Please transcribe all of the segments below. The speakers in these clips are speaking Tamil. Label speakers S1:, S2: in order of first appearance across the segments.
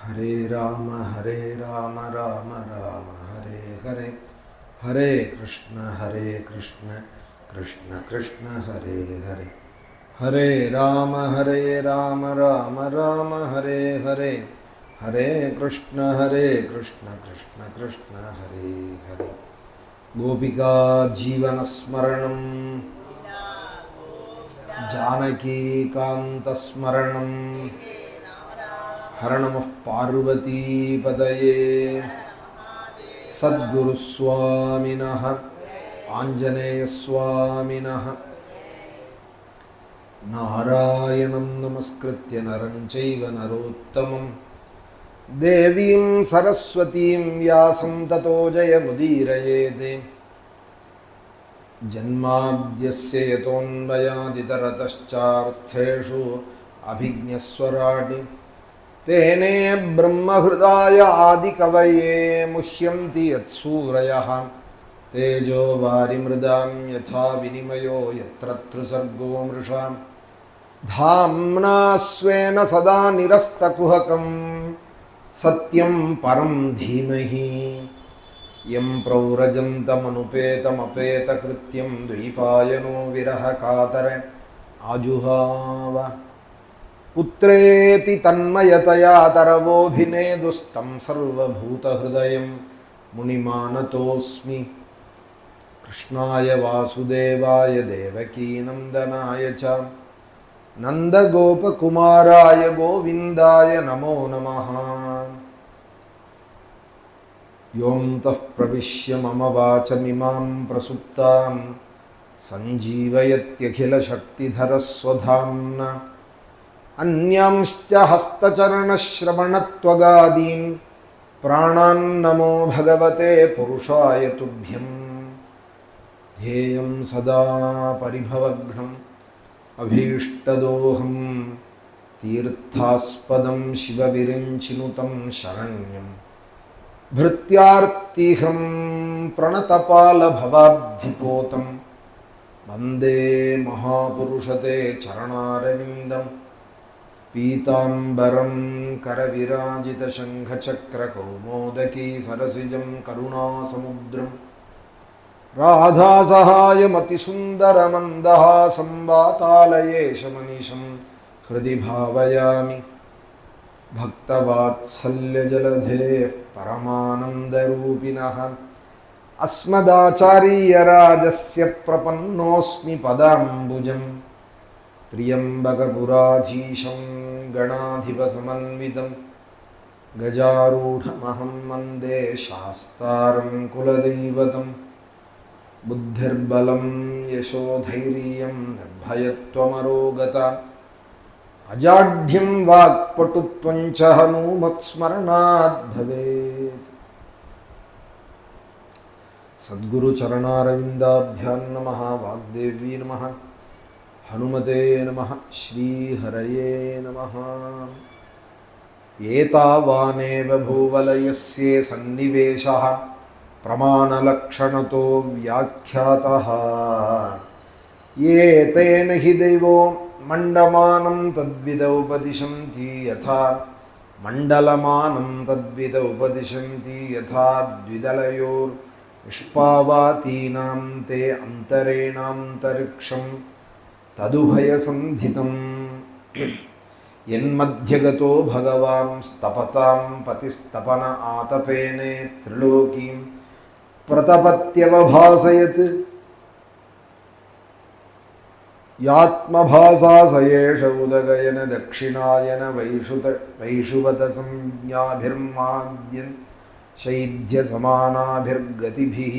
S1: हरे राम राम राम हरे हरे हरे कृष्ण कृष्ण कृष्ण हरे हरे हरे राम राम राम हरे हरे हरे कृष्ण कृष्ण कृष्ण हरे हरे गोपिका जीवन स्मरणं जानकी कांत स्मरणं हर नमः पार्वती पतये सद्गुरु स्वामिनः आंजनेय स्वामिनः नारायणं नमस्कृत्य नरं चैव नरोत्तमं देवीं सरस्वतीं व्यासं ततो जयमुदीरयेत् जन्माद्यस्य यतोऽन्वयादितरतश्चार्थेषु अभिज्ञस्वराणि तेने ब्रह्महृदाय आदिकवये मुह्यन्ति यत्सूरयः तेजो वारिमृदां यथा विनिमयो यत्र त्रिसर्गो मृषा धाम्ना स्वेन सदा निरस्तकुहकं सत्यं परं धीमहि यं प्रव्रजन्तमनुपेतमपेतकृत्यं द्वैपायनो विरहकातर आजुहाव पुत्रेति तन्मयतया तरवोऽभिनेदुस्तं सर्वभूतहृदयं मुनिमानतोऽस्मि कृष्णाय वासुदेवाय देवकीनन्दनाय च नन्दगोपकुमाराय गोविन्दाय नमो नमः। योऽन्तः प्रविश्य मम वाचमिमां प्रसुप्तां सञ्जीवयत्यखिलशक्तिधरस्वधाम्ना अन्यांश्च हस्तचरणश्रवणत्वगादीन् प्राणान्नमो भगवते पुरुषाय तुभ्यम्। ध्येयं सदा परिभवघ्नम् अभीष्टदोहं तीर्थास्पदं शिवविरिञ्चिनुतं शरण्यं भृत्यार्तिहं प्रणतपालभवाब्धिपोतं वन्दे महापुरुषते चरणारविन्दं पीताम्बरं करविराजितशङ्खचक्रकौमोदकी सरसिजं करुणासमुद्रं राधासहायमतिसुन्दरमन्दहासं वातालयेशमनिशं हृदि भावयामि भक्तवात्सल्यजलधेः परमानन्दरूपिणः अस्मदाचार्यराजस्य प्रपन्नोऽस्मि पदाम्बुजं त्र्यम्बकपुराधीशं गणाधिपसमन्वितं गजारूढमहं वन्दे शास्तारं कुलदैवतं बुद्धिर्बलं यशोधैर्यं निर्भयत्वमरोगता अजाढ्यं वाक्पटुत्वं च हनूमत्स्मरणात् भवेत्। सद्गुरु चरणारविन्दाभ्यां नमः। वाग्देवी नमः। हनुमते नमः। श्रीहरये नमः। एतावानेव भूवलयस्य सन्निवेशः प्रमाणलक्षणतो व्याख्यातः ये तेन हि देवो मण्डमानं तद्विद उपदिशन्ति यथा मण्डलमानं तद्विद उपदिशन्ति यथा द्विदलयोर्निष्पावातीनां ते अन्तरेणान्तरिक्षं तदुभयसन्धितं यन्मध्यगतो भगवान् स्तपतां पतिस्तपन आतपेने त्रिलोकीं प्रतपत्यवभासयत् यात्मभासा स एष उदगयन दक्षिणायन वैषुवत संज्ञाभिर्माद्यन् शैध्यसमानाभिर्गतिभिः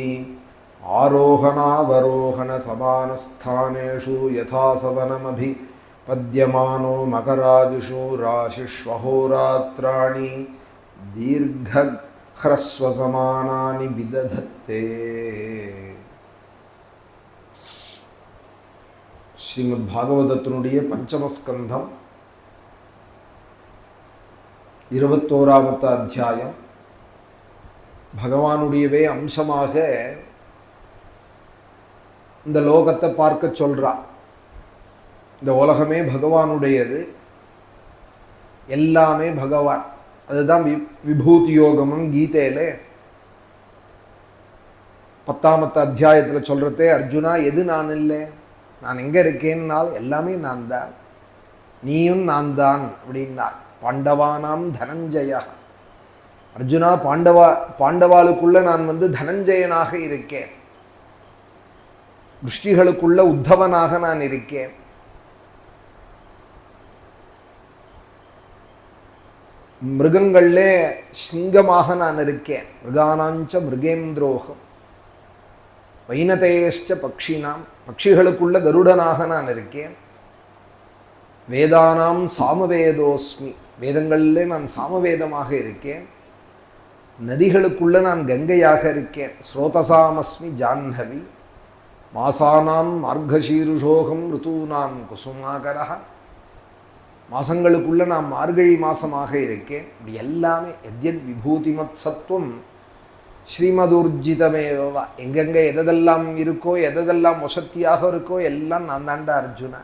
S1: आरोहणावरोहण समानस्थानेषु यथासवनमभिपद्यमानो मकरादिषु राशिष्वहोरात्राणि दीर्घह्रस्वसमानानि विदधत्ते। ஸ்ரீமத்பாகவதத்தினுடைய பஞ்சமஸ்கந்தம் 21வது அத்தியாயம். பகவானுடையவே அம்சமாக இந்த லோகத்தை பார்க்க சொல்றா. இந்த உலகமே பகவானுடையது, எல்லாமே பகவான் அதுதான் விபூதி யோகமும் கீதையில 10ஆம் அத்தியாயத்தில் சொல்றதே, அர்ஜுனா எது நான் இல்லை, நான் எங்க இருக்கேன்னால் எல்லாமே நான் தான், நீயும் நான் தான் அப்படின்னார். பாண்டவானாம் தனஞ்சயா, அர்ஜுனா பாண்டவாளுக்குள்ள நான் தனஞ்சயனாக இருக்கேன், திருஷ்டிகளுக்குள்ள உத்தவனாக நான் இருக்கேன், மிருகங்கள்ல சிங்கமாக நான் இருக்கேன், மிருகானாஞ்ச மிருகேந்திரோகம் வைனதேஷ்ட பக்ஷினாம், பட்சிகளுக்குள்ள கருடனாக நான் இருக்கேன், வேதானாம் சாமவேதோஸ்மி, வேதங்களிலே நான் சாமவேதமாக இருக்கேன், நதிகளுக்குள்ள நான் கங்கையாக இருக்கேன், ஸ்ரோதசாமஸ்மி ஜாஹ்னவி, மாசானாம் மார்கசீருஷோகம் ருதூனாம் குசுமாகரா, மாசங்களுக்குள்ள நான் மார்கழி மாசமாக இருக்கேன். இப்படி எல்லாமே எத்யத் விபூதிமத் சத்துவம் ஸ்ரீமதுர்ஜிதமேவா, எங்கெங்க எதெல்லாம் இருக்கோ எதெல்லாம் வசத்தியாக இருக்கோ எல்லாம் நான் தாண்டா அர்ஜுனா,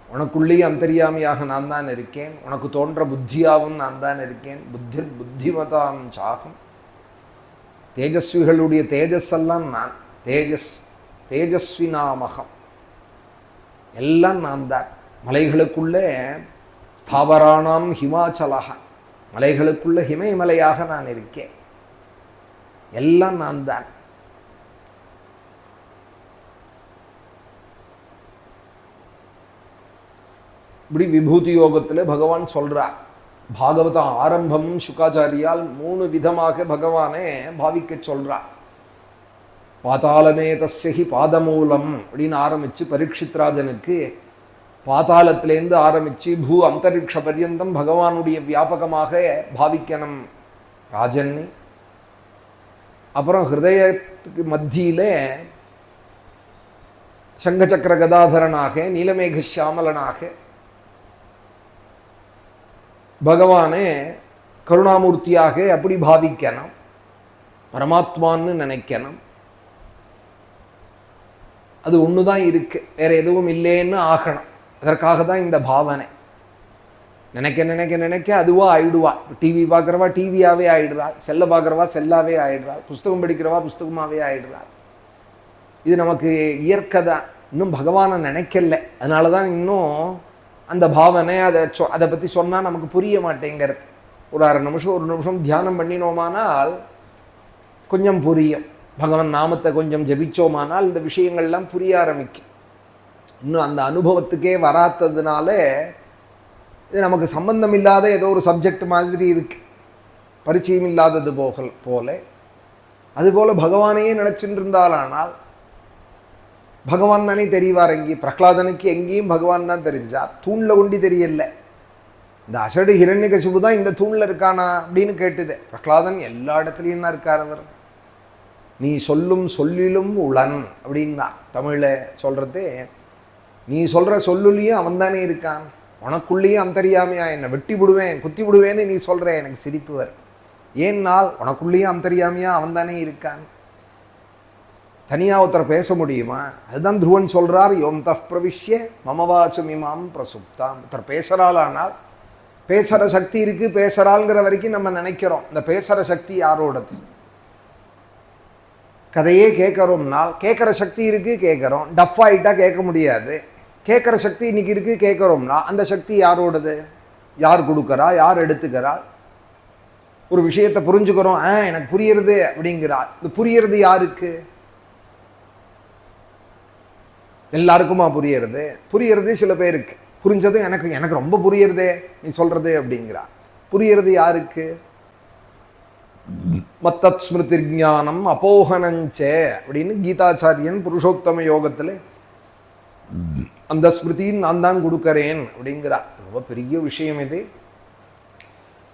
S1: உனக்குள்ளேயும் அந்தரியாமியாக நான் தான் இருக்கேன், உனக்கு தோன்ற புத்தியாகவும் நான் தான் இருக்கேன், புத்திமதாம் சாகம், தேஜஸ்விகளுடைய தேஜஸ் எல்லாம் நான், தேஜஸ்வி நாமகம் எல்லாம் நான் தான், மலைகளுக்குள்ளே ஸ்தாவரானாம் ஹிமாச்சலக, மலைகளுக்குள்ள ஹிமயமலையாக நான் இருக்கேன், எல்லாம் நான் தான். இப்படி விபூதி யோகத்தில் பகவான் சொல்றார். பாகவத ஆரம்பம் சுகாச்சாரியால் 3 விதமாக பகவானே பாவிக்க சொல்றார். பாதாளமே தஸ்யஹி பாதமூலம் அப்படின்னு ஆரம்பிச்சு பரீட்சித்ராஜனுக்கு பாதாளத்திலேருந்து ஆரம்பிச்சு பூ அந்தரிக்ஷ பர்யந்தம் பகவானுடைய வியாபகமாக பாவிக்கணும் ராஜன்னி. அப்புறம் ஹிருதயத்துக்கு மத்தியில சங்கச்சக்கர கதாதரனாக நீலமேக சியாமலனாக பகவானே கருணாமூர்த்தியாக அப்படி பாவிக்கணும், பரமாத்மான்னு நினைக்கணும். அது ஒண்ணுதான் இருக்கு, வேற எதுவும் இல்லைன்னு ஆகணும். அதற்காக தான் இந்த பாவனை. நினைக்க நினைக்க நினைக்க அதுவா ஆயிடுவா. டிவி பார்க்குறவா டிவியாவே ஆயிடுறாள், செல்ல பார்க்குறவா செல்லாவே ஆயிடுறாள், புஸ்தகம் படிக்கிறவா புஸ்தகமாவே ஆயிடுறாள். இது நமக்கு இயற்கை தான். இன்னும் பகவானை நினைக்கல, அதனால தான் இன்னும் அந்த பாவனை அதை பற்றி சொன்னால் நமக்கு புரிய மாட்டேங்கிறது. ஒரு 1/2 நிமிஷம் தியானம் பண்ணினோமானால் கொஞ்சம் புரியும். பகவான் நாமத்தை கொஞ்சம் ஜபிச்சோமானால் இந்த விஷயங்கள்லாம் புரிய ஆரம்பிக்கும். இன்னும் அந்த அனுபவத்துக்கே வராததுனால இது நமக்கு சம்பந்தம் இல்லாத ஏதோ ஒரு சப்ஜெக்ட் மாதிரி இருக்கு, பரிச்சயம் இல்லாதது போல. அதுபோல பகவானையே நினைச்சுட்டு இருந்தாலானால் பகவான் தானே தெரியவார். எங்கேயும் பிரகலாதனுக்கு எங்கேயும் பகவான் தான் தெரிஞ்சார், தூண்ல கொண்டு தெரியல. இந்த அசடு ஹிரண்யகசிபு தான் இந்த தூண்ல இருக்கானா அப்படின்னு கேட்டுது. பிரகலாதன் எல்லா இடத்துலையும் தான் இருக்கார். அவர் நீ சொல்லும் சொல்லிலும் உளன் அப்படின்னா தமிழ்ல சொல்றது, நீ சொல்ற சொல்லுலையும் அவன் தானே இருக்கான், உனக்குள்ளேயும் அந்தரியாமையா, என்னை வெட்டி விடுவேன் குத்தி விடுவேன்னு நீ சொல்ற. எனக்கு சிரிப்பு வருது. ஏன்னால் உனக்குள்ளேயும் அந்தரியாமையா அவன் தானே இருக்கான். தனியா ஒருத்தர் பேச முடியுமா? அதுதான் துருவன் சொல்றார், யோம் தஃப் பிரவிஷ்ய மமவாச்சுமிமாம் பிரசுப்தாம். ஒருத்தர் பேசுறாளானால் பேசுற சக்தி இருக்கு, பேசுறாள்ங்கிற வரைக்கும் நம்ம நினைக்கிறோம். இந்த பேசுற சக்தி யாரோடது? கதையே கேட்குறோம்னால் கேட்குற சக்தி இருக்கு, கேட்குறோம். டஃப் ஆகிட்டா கேட்க முடியாது. கேட்குற சக்தி இன்னைக்கு இருக்கு, கேட்குறோம்னா அந்த சக்தி யாரோடது? யார் கொடுக்குறா, யார் எடுத்துக்கிறா? ஒரு விஷயத்தை புரிஞ்சுக்கிறோம், எனக்கு புரியுறது அப்படிங்கிறார். இது புரியறது யாருக்கு? எல்லாருக்குமா புரியறது? புரியறது சில பேருக்கு. புரிஞ்சது எனக்கு ரொம்ப புரியறதே நீ சொல்றது அப்படிங்கிறா. புரியறது யாருக்கு? மத்தத் ஸ்மிருதி ஞானம் அப்போகனஞ்சே அப்படின்னு கீதாச்சாரியன் புருஷோத்தம யோகத்துல அந்த ஸ்மிருதியின் நான் தான் கொடுக்கறேன் அப்படிங்கிறா. ரொம்ப பெரிய விஷயம் இது.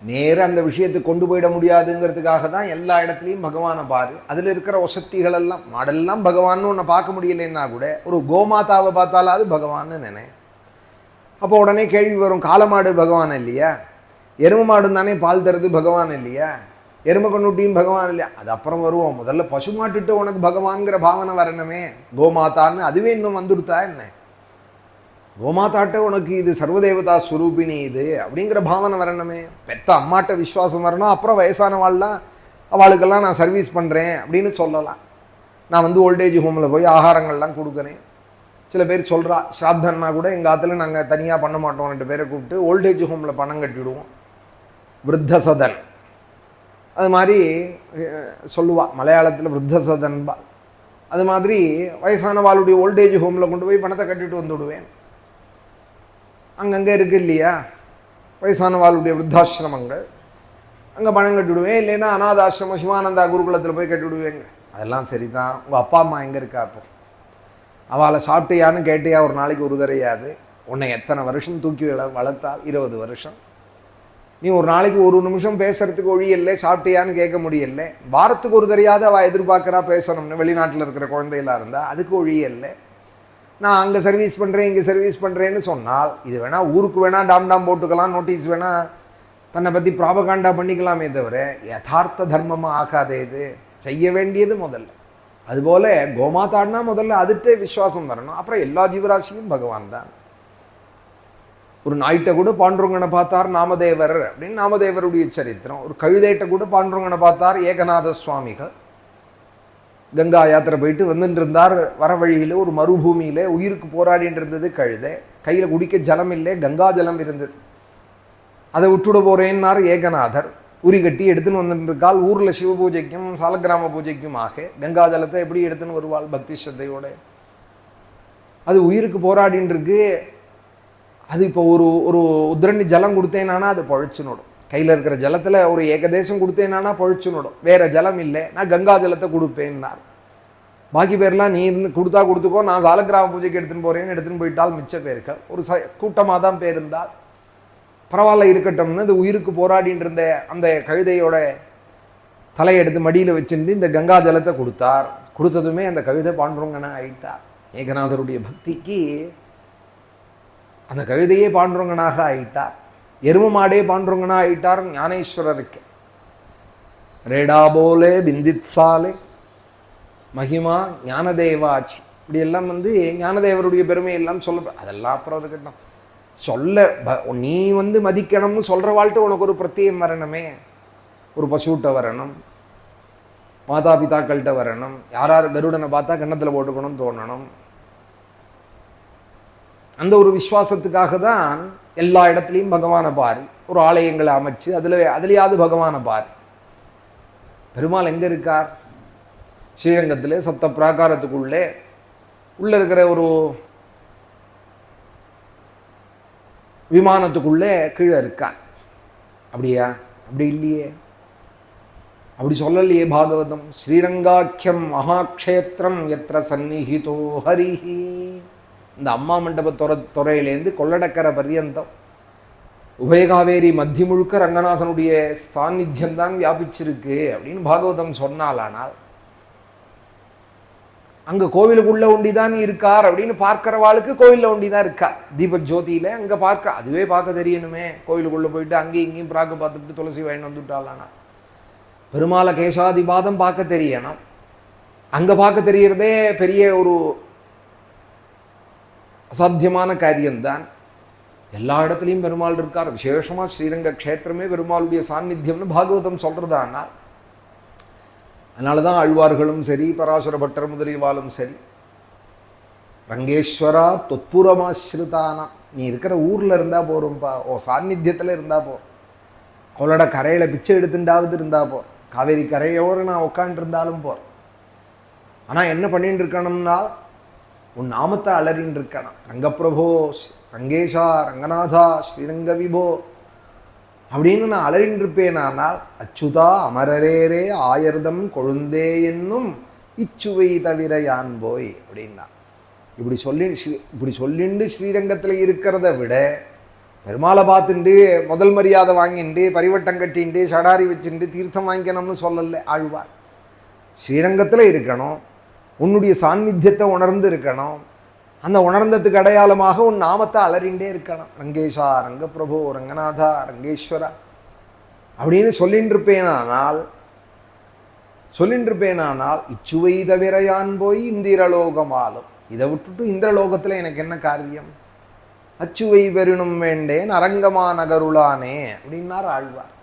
S1: நேர அந்த விஷயத்தை கொண்டு போயிட முடியாதுங்கிறதுக்காக தான் எல்லா இடத்துலையும் பகவானை பாரு. அதில் இருக்கிற வசத்திகள் எல்லாம் மாடெல்லாம் பகவான்னு ஒன்றை பார்க்க முடியலன்னா கூட ஒரு கோமாதாவை பார்த்தாலாவது பகவான்னு நினை. அப்போ உடனே கேள்வி வரும், காளமாடு பகவான் இல்லையா? எரும மாடு தானே பால் தருது, பகவான் இல்லையா? எரும கண்ணுட்டியும் பகவான் இல்லையா? அது அப்புறம் வருவோம். முதல்ல பசு மாட்டுட்டு உனக்கு பகவான்கிற பாவனை வரணுமே. கோமாதான்னு அதுவே இன்னும் வந்துடுத்தா என்ன? கோமாதாட்ட உனக்கு இது சர்வதேவதா ஸ்வரூபிணி இது அப்படிங்கிற பாவனை வரணுமே. பெத்த அம்மாட்ட விசுவாசம் வரணும். அப்புறம் வயசானவாள்லாம் அவளுக்கெல்லாம் நான் சர்வீஸ் பண்ணுறேன் அப்படின்னு சொல்லலாம். நான் வந்து ஓல்டேஜ் ஹோமில் போய் ஆகாரங்கள்லாம் கொடுக்குறேன். சில பேர் சொல்கிறா, ஸ்ராத்தன்னா கூட எங்கள் ஆற்றுல நாங்கள் தனியாக பண்ண மாட்டோம், 2 பேரை கூப்பிட்டு ஓல்டேஜ் ஹோமில் பணம் கட்டிவிடுவோம், விருத்த சதன். அது மாதிரி சொல்லுவாள், மலையாளத்தில் விருத்த சதன்பா. அது மாதிரி வயசானவாளுடைய ஓல்டேஜ் ஹோமில் கொண்டு போய் பணத்தை கட்டிட்டு வந்துவிடுவேன். அங்கங்கே இருக்குது இல்லையா வயசானவாளுடைய விருத்தாசிரமங்கள், அங்கே பணம் கட்டிவிடுவேன். இல்லைன்னா அநாதாசிரமம் சிவானந்தா குருகுலத்தில் போய் கட்டிவிடுவேங்க. அதெல்லாம் சரி தான். உங்கள் அப்பா அம்மா எங்கே இருக்கா? அப்போ அவளை சாப்பிட்டியான்னு கேட்டியா? ஒரு நாளைக்கு ஒரு தரையாது. உன்னை எத்தனை வருஷம் தூக்கி வளர்த்தால்? 20 வருஷம். நீ ஒரு நாளைக்கு ஒரு நிமிஷம் பேசுறதுக்கு ஒழி இல்லை, சாப்பிட்டியான்னு கேட்க முடியல. வாரத்துக்கு ஒரு தரையாவது அவள் எதிர்பார்க்குறா பேசணும்னு. வெளிநாட்டில் இருக்கிற குழந்தைகளாக இருந்தால் அதுக்கு ஒழி இல்லை. நான் அங்கே சர்வீஸ் பண்ணுறேன், இங்கே சர்வீஸ் பண்ணுறேன்னு சொன்னால் இது வேணால் ஊருக்கு வேணால் டாம் போட்டுக்கலாம், நோட்டீஸ் வேணால் தன்னை பற்றி ப்ராபகாண்டா பண்ணிக்கலாமே தவிர யதார்த்த தர்மமாக ஆகாதே. இது செய்ய வேண்டியது முதல்ல. அதுபோல் கோமாதான்னா முதல்ல அதுட்டே விசுவாசம் வரணும். அப்புறம் எல்லா ஜீவராசியும் பகவான் தான். ஒரு நாய்கிட்ட கூட பாண்டுரங்கனை பார்த்தார் நாமதேவர் அப்படின்னு நாமதேவருடைய சரித்திரம். ஒரு கழுதைகிட்ட கூட பாண்டுரங்கனை பார்த்தார் ஏகநாத சுவாமிகள். கங்கா யாத்திரை போயிட்டு வந்துட்டு இருந்தார். வர வழியில் ஒரு மறுபூமியில் உயிருக்கு போராடிட்டு இருந்தது கழுதை. கையில் குடிக்க ஜலம் இல்லை, கங்கா ஜலம் இருந்தது. அதை விட்டுட போகிறேன்னார் ஏகநாதர். உரி கட்டி எடுத்துன்னு வந்துட்டு இருக்கால். ஊரில் சிவ பூஜைக்கும் சாலக்கிராம பூஜைக்கும் ஆக கங்கா ஜலத்தை எப்படி எடுத்துன்னு வருவாள் பக்தி ஸ்ரத்தையோட? அது உயிருக்கு போராடின்னு இருக்கு. அது இப்போ ஒரு உத்ரணி ஜலம் கொடுத்தேனானா அது பழிச்சுனுடும். கையில் இருக்கிற ஜலத்தில் ஒரு ஏகதேசம் கொடுத்தேனானா பழிச்சுனுடும். வேறு ஜலம் இல்லை, நான் கங்கா ஜலத்தை கொடுப்பேன்னார். பாக்கி பேர்லாம் நீ இருந்து கொடுத்தா கொடுத்துக்கோ, நான் சாலக்கிராம பூஜைக்கு எடுத்துன்னு போகிறேன்னு எடுத்துன்னு போயிட்டால் மிச்ச பேர்கள் ஒரு கூட்டமாக தான் பேர் இருந்தால் பரவாயில்ல இருக்கட்டும்னு அது உயிருக்கு போராடின்னு இருந்த அந்த கழுதையோட தலையெடுத்து மடியில் வச்சுட்டு இந்த கங்கா ஜலத்தை கொடுத்தார். கொடுத்ததுமே அந்த கழுதை பாண்டுரங்கனா ஆயிட்டார். ஏகநாதருடைய பக்திக்கு அந்த கழுதையே பாண்டுரங்கனாக ஆயிட்டார். எரும மாடே பாண்டுரங்கனா ஆயிட்டார் ஞானேஸ்வரருக்கு. ரேடா போலே பிந்தித்சாலே மகிமா ஞானதேவாச்சி. இப்படி எல்லாம் வந்து ஞானதேவருடைய பெருமையெல்லாம் சொல்ல, அதெல்லாம் அப்புறம் இருக்கட்டும். சொல்ல நீ வந்து மதிக்கணும்னு சொல்கிற வாழ்க்கை உனக்கு ஒரு பிரத்யேகம் வரணுமே. ஒரு பசுகிட்ட வரணும், மாதா பிதாக்கள்கிட்ட வரணும், யார் கருடனை பார்த்தா கன்னத்தில் போட்டுக்கணும்னு தோணணும். அந்த ஒரு விசுவாசத்துக்காக தான் எல்லா இடத்துலையும் பகவானை பாரு. ஒரு ஆலயங்களை அமைச்சு அதுலேயாவது பகவானை பாரு. பெருமாள் எங்கே இருக்கார்? ஸ்ரீரங்கத்தில் சப்த பிராகாரத்துக்குள்ளே உள்ளே இருக்கிற ஒரு விமானத்துக்குள்ளே கீழே இருக்கார். அப்படியா? அப்படி இல்லையே, அப்படி சொல்லலையே பாகவதம். ஸ்ரீரங்காக்கியம் மகாக்ஷேத்திரம் எத்திர சந்நிஹிதோ ஹரிஹி. இந்த அம்மா மண்டப துறையிலேருந்து கொள்ளடக்கரை பர்யந்தம் உபயகாவேரி மத்திய முழுக்க ரங்கநாதனுடைய சாநித்தியம்தான் வியாபிச்சிருக்கு அப்படின்னு பாகவதம் சொன்னாலானால் அங்கே கோவிலுக்குள்ள ஒண்டிதான் இருக்கார் அப்படின்னு பார்க்கிறவாளுக்கு கோவிலில் ஒண்டிதான் இருக்கா. தீப ஜோதியில் அங்கே பார்க்க, அதுவே பார்க்க தெரியணுமே. கோவிலுக்குள்ளே போயிட்டு அங்கேயும் இங்கேயும் பார்க்க பார்த்துட்டு துளசி வாங்கிட்டு வந்துட்டாளானா பெருமாளை கேசாதிபாதம் பார்க்க தெரியணும். அங்கே பார்க்க தெரியறதே பெரிய ஒரு அசாத்தியமான காரியம்தான். எல்லா இடத்துலையும் பெருமாள் இருக்கார். விசேஷமாக ஸ்ரீரங்க க்ஷேத்திரமே பெருமாளுடைய சாநித்தியம்னு பாகவதம் சொல்கிறதானா. அதனால தான் ஆழ்வார்களும் சரி, பராசர பட்டர் முதலியவாலும் சரி, ரங்கேஸ்வரா தொத்புரமாஸ்ருதானா, நீ இருக்கிற ஊரில் இருந்தால் போகிறோம்ப்பா, ஓ சாநித்தியத்தில் இருந்தால் போ, கொள்ளட கரையில் பிச்சை எடுத்துட்டாவது இருந்தால் போ, காவேரி கரையோடு நான் உட்காண்டிருந்தாலும் போகிறேன். ஆனால் என்ன பண்ணிட்டு இருக்கணும்னா உன் நாமத்தை அலறின்னு இருக்கணும். ரங்கப்பிரபோ, ரங்கேஷா, ரங்கநாதா, ஸ்ரீரங்க விபோ அப்படின்னு நான் அலறின்னு இருப்பேனானால் அச்சுதா அமரரேரே ஆயர்தம் கொழுந்தே என்னும் இச்சுவை தவிர யான் போய் அப்படின்னா இப்படி சொல்லிண்டு ஸ்ரீரங்கத்தில் இருக்கிறத விட பெருமாளை பார்த்துட்டு முதல் மரியாதை வாங்கிட்டு பரிவட்டம் கட்டிண்டு சடாரி வச்சுட்டு தீர்த்தம் வாங்கிக்கணும்னு சொல்லலை ஆழ்வார். ஸ்ரீரங்கத்தில் இருக்கணும், உன்னுடைய சாநித்தியத்தை உணர்ந்து இருக்கணும். அந்த உணர்ந்ததுக்கு அடையாளமாக உன் நாமத்தை அலறிண்டே இருக்கணும். ரங்கேஷா, ரங்கப்பிரபு, ரங்கநாதா, ரங்கேஸ்வரா அப்படின்னு சொல்லிட்டு இருப்பேனானால் இச்சுவை தவிர யான் போய் இந்திரலோகமாலும், இதை விட்டுட்டு இந்திரலோகத்தில் எனக்கு என்ன காரியம்? அச்சுவை பெருணும் வேண்டேன் அரங்கமா நகருளானே அப்படின்னார் ஆழ்வார்.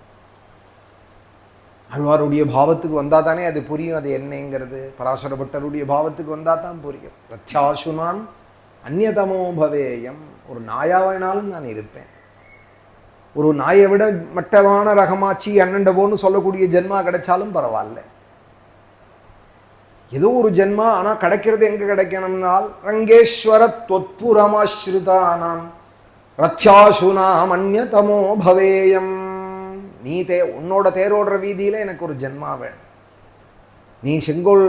S1: ஆழ்வாருடைய பாவத்துக்கு வந்தா தானே அது புரியும், அது என்னங்கிறது. பராசர பட்டருடைய பாவத்துக்கு வந்தா தான் புரியும். பிரத்யாசுனான் அந்நியதமோ பவேயம். ஒரு நாயாவினாலும் நான் இருப்பேன். ஒரு நாயை விட மட்டமான ரகமாச்சி அண்ணண்ட போன்னு சொல்லக்கூடிய ஜென்மா கிடைச்சாலும் பரவாயில்ல. ஏதோ ஒரு ஜென்மா, ஆனால் கிடைக்கிறது எங்க கிடைக்கணும்னால் ரங்கேஸ்வர தொத்புரமாஸ்ருதானாம் ரத்யாசுனாம் அந்நியதமோ பவேயம். நீ உன்னோட தேரோடுற வீதியில எனக்கு ஒரு ஜென்மா வேணும். நீ செங்கோல்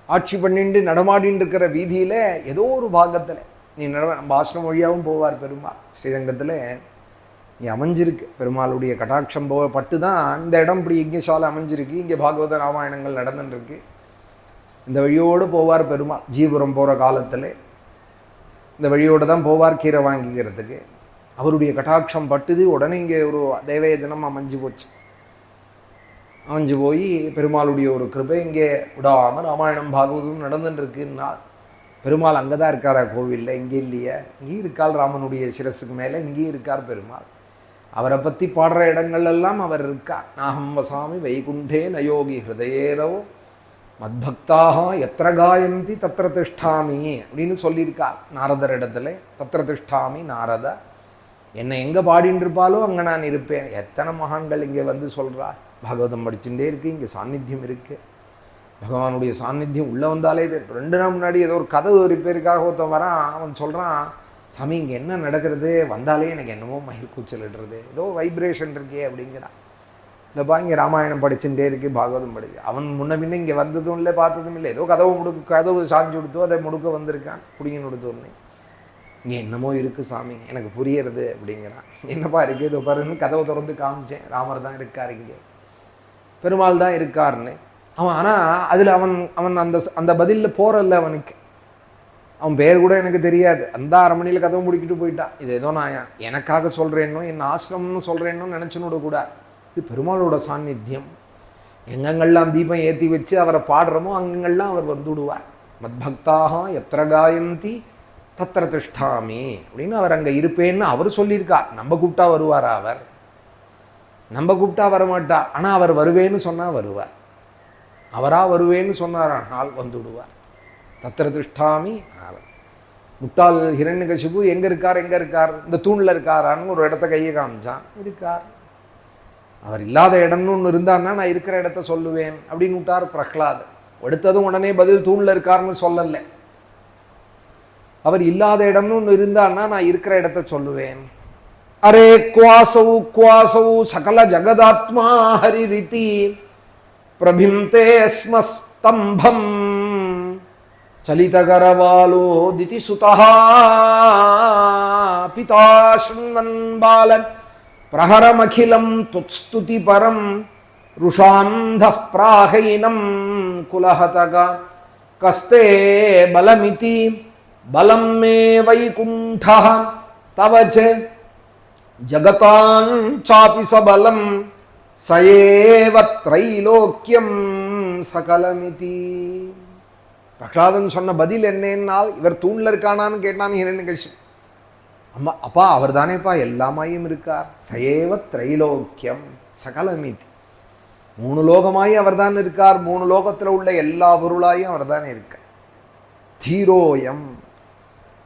S1: ஆட்சி பண்ணிட்டு நடமாடின்னு இருக்கிற வீதியில ஏதோ ஒரு பாகத்துல நீ நம்ம ஆசிரம வழியாகவும் போவார் பெருமாள். ஸ்ரீரங்கத்துல நீ அமைஞ்சிருக்கு, பெருமாளுடைய கடாட்சம் பட்டு தான் இந்த இடம் இப்படி இங்கே சாலை அமைஞ்சிருக்கு. இங்கே பாகவத ராமாயணங்கள் நடந்துருக்கு. இந்த வழியோடு போவார் பெருமாள். ஜீபுரம் போகிற காலத்தில் இந்த வழியோடு தான் போவார் கீரை வாங்கிக்கிறதுக்கு. அவருடைய கடாட்சம் பட்டுது. உடனே இங்கே ஒரு தேவைய தினம் அமைஞ்சு போச்சு. அமைஞ்சு போய் பெருமாளுடைய ஒரு கிருபை இங்கே விடாமல் ராமாயணம் பாகவதம் நடந்துட்டுருக்குன்னா பெருமாள் அங்கே தான் இருக்காரா கோவிலில்? இங்கே இல்லையே. இங்கேயும் இருக்கால் ராமனுடைய சிரசுக்கு மேலே, இங்கேயும் இருக்கார் பெருமாள். அவரை பற்றி பாடுற இடங்கள்லாம் அவர் இருக்கார். நாகம் வசாமி வைகுண்டே நயோகி ஹிருதயேரோ மத்பக்தாக எத்திர காயந்தி தத்திர திஷ்டாமி அப்படின்னு சொல்லியிருக்கார் நாரதர் இடத்துல. தத்திர திஷ்டாமி நாரத, என்னை எங்கே பாடின்னு இருப்பாலோ அங்கே நான் இருப்பேன். எத்தனை மகான்கள் இங்கே வந்து சொல்கிறா. பாகவதம் படிச்சுட்டே இருக்குது, இங்கே சாநித்தியம் இருக்குது. பகவானுடைய சாநித்தியம் உள்ளே வந்தாலே இது. 2 நாள் முன்னாடி ஏதோ ஒரு கதவு ரிப்பேருக்காக ஒருத்தன் வரான். அவன் சொல்கிறான், சாமி இங்கே என்ன நடக்கிறது, வந்தாலே எனக்கு என்னமோ மயில் கூச்சலிடுறது, ஏதோ வைப்ரேஷன் இருக்கே அப்படிங்கிறான். இல்லைப்பா இங்கே ராமாயணம் படிச்சுட்டே இருக்கு, பாகவதம் படிச்சு. அவன் முன்ன பின்ன இங்கே வந்ததும் இல்லை, பார்த்ததும் இல்லை. ஏதோ கதவு சாஞ்சு கொடுத்தோ அதை முடுக்க வந்திருக்கான், பிடிங்கி கொடுத்தோன்னே இங்கே என்னமோ இருக்குது சாமி, எனக்கு புரியறது அப்படிங்கிறான். என்னப்பா இருக்குது? இதோ பாருன்னு கதவை திறந்து காமிச்சேன். ராமர் தான் இருக்கார், இங்கே பெருமாள் தான் இருக்காருன்னு. அவன் ஆனால் அதில் அவன் அந்த பதிலில் போகிறல்ல அவனுக்கு. அவன் பேர் கூட எனக்கு தெரியாது. அந்த 1/2 மணியில் கதவை முடிக்கிட்டு போயிட்டான். இது ஏதோ நான் எனக்காக சொல்கிறேன்னோ என் ஆசிரமம்னு சொல்கிறேன்னோ நினச்சுன்னு விடக்கூடாது. இது பெருமாளோட சாநித்தியம். எங்கெங்கெல்லாம் தீபம் ஏற்றி வச்சு அவரை பாடுறோமோ அங்கெங்கெல்லாம் அவர் வந்து விடுவார். மத்பக்தாக எத்திர காயந்தி தத்திர திஷ்டாமி அப்படின்னு அவர் அங்கே இருப்பேன்னு அவர் சொல்லியிருக்கார். நம்ம கூப்பிட்டா வருவாரா? அவர் நம்ம கூப்பிட்டா வரமாட்டார். ஆனால் அவர் வருவேன்னு சொன்னால் வருவார். அவரா வருவேன்னு சொன்னாரானால் வந்து விடுவார். தத்திர திஷ்டாமி. முட்டாள் ஹிரண்யகசிபு எங்கே இருக்கார் இந்த தூணில் இருக்காரான்னு ஒரு இடத்த கையை காமிச்சான். இருக்கார். அவர் இல்லாத இடம்னு ஒன்று இருந்தார்னா நான் இருக்கிற இடத்த சொல்லுவேன் அப்படின்னு விட்டார் பிரஹ்லாத். எடுத்ததும் உடனே பதில் தூணில் இருக்காருன்னு சொல்லலை. அவர் இல்லாத இடம்னு ஒன்று இருந்தார்னா நான் இருக்கிற இடத்த சொல்லுவேன். அரே குவாசௌ சகல ஜகதாத்மா ஹரிரிதி பிரபிம்தே ஸ்மஸ்தம்பம் சலிதகரவாலோ திதி சுதஹ பிதா ஷண்வன் பாலன் பிரஹரமகிலம் துத்ஸ்துதி பரம் ருஷாந்தः பிராஹைனம் குலஹதக கஸ்தே பலமிதி பலம் மே வைகுண்டः தவச்ச ஜகதாம் சாபி சபலம் சயேவ த்ரைலோக்கியம் சகலமிதி. பிரகலாதன் சொன்ன பதில் என்னன்னால், இவர் தூண்ல இருக்கானான்னு கேட்டான் ஹிரண்யகசிபு. அம்மா அப்பா அவர் தானேப்பா எல்லாமாயும் இருக்கார். சயேவ த்ரைலோக்கியம் சகலமிதி. 3 லோகமாயும் அவர் தான் இருக்கார். 3 லோகத்தில் உள்ள எல்லா பொருளாயும் அவர் தானே இருக்கார். தீரோயம்,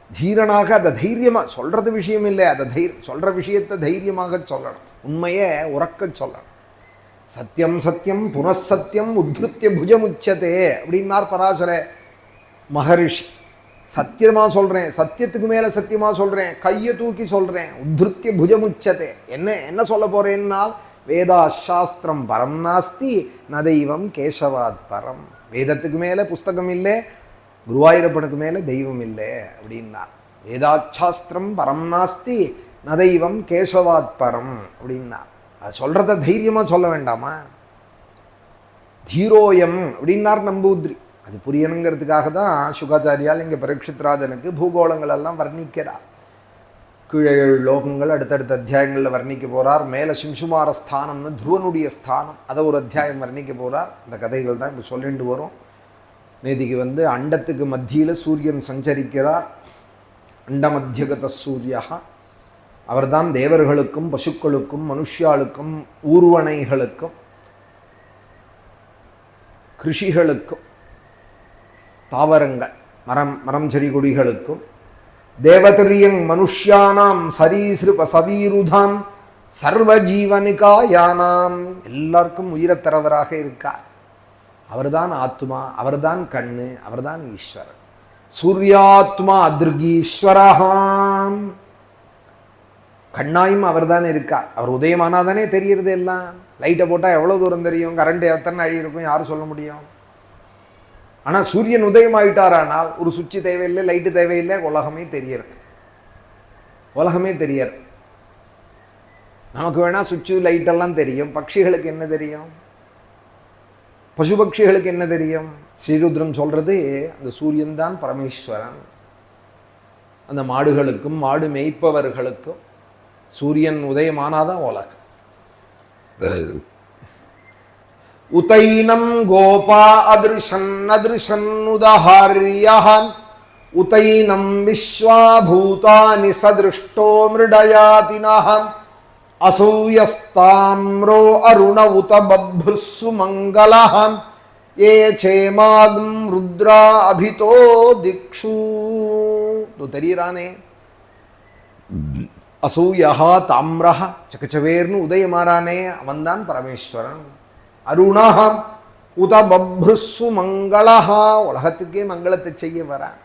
S1: தீரனாக அதை தைரியமாக சொல்றது விஷயம் இல்லை. அதை சொல்ற விஷயத்தை தைரியமாக சொல்லணும். உண்மையை உறக்க சொல்லணும். சத்தியம் சத்தியம் புனഃசத்தியம் உத்ருத்திய புஜமுச்சதே அப்படின்னார் பராசர மகரிஷி. சத்தியமா சொல்றேன், சத்தியத்துக்கு மேல சத்தியமா சொல்றேன், கையை தூக்கி சொல்றேன். உத்ருத்திய புஜமுச்சதே. என்ன சொல்ல போறேன்னால், வேதா சாஸ்திரம் பரம் நாஸ்தி ந தெய்வம் கேசவாத் பரம். வேதத்துக்கு மேல புஸ்தகம் இல்லை, குருவாயூரப்பனுக்கு மேல தெய்வம் இல்லை அப்படின்னா. வேதாச்சாஸ்திரம் பரம் நாஸ்தி ந தெய்வம் கேசவாத் பரம் அப்படின்னா. அது சொல்றத தைரியமா சொல்ல வேண்டாமா? தீரோயம் அப்படின்னார் நம்பூத்ரி. அது புரியணுங்கிறதுக்காக தான் சுகாச்சாரியால் இங்கே பரீட்சித் ராஜனுக்கு பூகோளங்கள் எல்லாம் வர்ணிக்கிறார். கீழே 7 லோகங்கள் அடுத்தடுத்த அத்தியாயங்களில் வர்ணிக்க போகிறார். மேலே சிம்சுமார ஸ்தானம்னு துருவனுடைய ஸ்தானம், அதை ஒரு அத்தியாயம் வர்ணிக்க போகிறார். இந்த கதைகள் தான் இப்போ சொல்லிட்டு வரும். நேதிக்கு அண்டத்துக்கு மத்தியில் சூரியன் சஞ்சரிக்கிறார். அண்டமத்தியகத சூரியா. அவர்தான் தேவர்களுக்கும் பசுக்களுக்கும் மனுஷியாளுக்கும் ஊர்வனைகளுக்கும் கிருஷிகளுக்கும் தாவரங்கள் மரம் செடி கொடிகளுக்கும் தேவதரியங் மனுஷ்யானாம் சரீசிருப சவீருதாம் சர்வஜீவனிகாயானாம் எல்லாருக்கும் உயிரத்தரவராக இருக்கார். அவர்தான் ஆத்மா, அவர்தான் கண்ணு, அவர்தான் ஈஸ்வரன். சூர்யாத்மா அதிர்கீஸ்வரஹாம். கண்ணாயும் அவர் தான் இருக்கார். அவர் உதயமானாதானே தெரியறது எல்லாம். லைட்டை போட்டால் எவ்வளோ தூரம் தெரியும், கரண்ட் எத்தனை அழி இருக்கும், யாரும் சொல்ல முடியும். ஆனால் சூரியன் உதயமாயிட்டாரானால் ஒரு சுவிட்சு தேவையில்லை, லைட்டு தேவையில்லை, உலகமே தெரியறது. உலகமே தெரியறது. நமக்கு வேணால் சுவிட்சு லைட்டெல்லாம் தெரியும். பட்சிகளுக்கு என்ன தெரியும்? பசு பட்சிகளுக்கு என்ன தெரியும்? ஸ்ரீருத்ரன் சொல்றது அந்த சூரியன் தான் பரமேஸ்வரன். அந்த மாடுகளுக்கும் மாடு மேய்ப்பவர்களுக்கும் சூரியன் உதயமானாதான் உலகம். உதைனம் கோபா அதிருஷன் அதிருஷன் உதஹார்யஹ உதைனம் விஸ்வாபூதானி சதிருஷ்டோ மிருடயாதினஹ அசூயஸ்தாம்ரோ அருண உத பப்ருஸ்ஸு மங்களஹ ஏ சேமாகும் ருத்ரா அபிதோ திக்ஷு. தெரியறானே, அசூயா தாம்ரஹ சக்கச்சவேர்னு உதயமாறானே, அவன்தான் பரமேஸ்வரன். அருணஹ உத பப்ருஸ்ஸு மங்களஹ, உலகத்துக்கே மங்களத்தை செய்ய வரான்.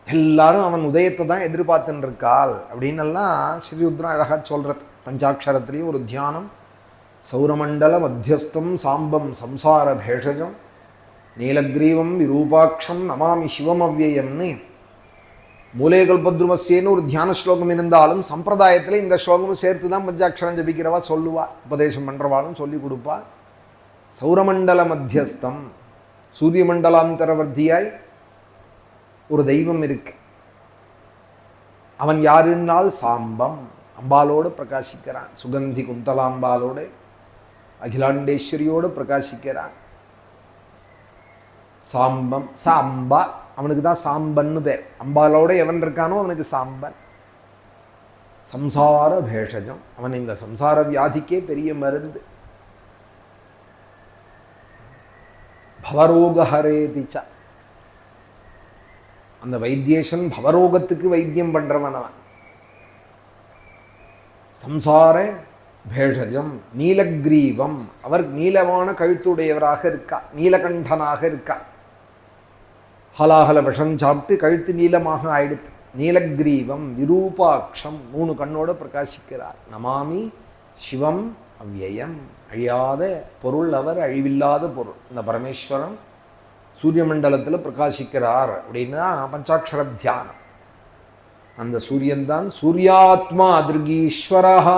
S1: எல்லாரும் அவன் உதயத்தை தான் எதிர்பார்த்துன்னு இருக்காள் அப்படின்னெல்லாம் ஸ்ரீருத்ரன் அழகா சொல்றது. பஞ்சாட்சரத்திலேயே ஒரு தியானம். சௌரமண்டல மத்தியஸ்தம் சாம்பம் சம்சார பேஷஜம் நீலக்ரீவம் விரூபாட்சம் நமாமி சிவம் அவ்யயம்னு மூலே கல்பத்ருமஸ்யேன்னு ஒரு தியான ஸ்லோகம் இருந்தாலும் சம்பிரதாயத்தில் இந்த ஸ்லோகமும் சேர்த்து தான் பஞ்சாட்சரம் ஜபிக்கிறவா சொல்லுவா, உபதேசம் பண்ணுறவாளும் சொல்லி கொடுப்பா. சௌரமண்டல மத்தியஸ்தம், சூரிய மண்டலாந்தரவர்த்தியாய் ஒரு தெய்வம் இருக்கு. அவன் யாருன்னால் சாம்பம், அம்பாலோடு பிரகாசிக்கிறான். சுகந்தி குந்தலாம்பாலோடு அகிலாண்டேஸ்வரியோடு பிரகாசிக்கிறான். சாம்பம் சாம்பா, அவனுக்கு தான் சாம்பன்னு பேர். அம்பாலோட எவன் இருக்கானோ அவனுக்கு சாம்பன். சம்சார பேஷஜம், அவன் இந்த சம்சார வியாதிக்கே பெரிய மருந்து. பவரோகஹரேதிச்சா, அந்த வைத்தியேஷன் பவரோகத்துக்கு வைத்தியம் பண்றவன் அவன். சம்சார பேஷஜம் நீலக்ரீவம், அவர் நீலமான கழுத்துடையவராக இருக்கா, நீலகண்டனாக இருக்கா. ஹலாஹல விஷம் சாப்பிட்டு கழுத்து நீளமாக ஆயிடுத்து. நீலக்ரீவம் விரூபாட்சம், 3 கண்ணோட பிரகாசிக்கிறார். நமாமி சிவம் அவ்யயம், அழியாத பொருள் அவர், அழிவில்லாத பொருள். இந்த பரமேஸ்வரன் சூரிய மண்டலத்தில் பிரகாசிக்கிறார் அப்படின்னா பஞ்சாட்சர தியானம். அந்த சூரியன்தான் சூர்யாத்மா அதிர்கீஸ்வரஹா.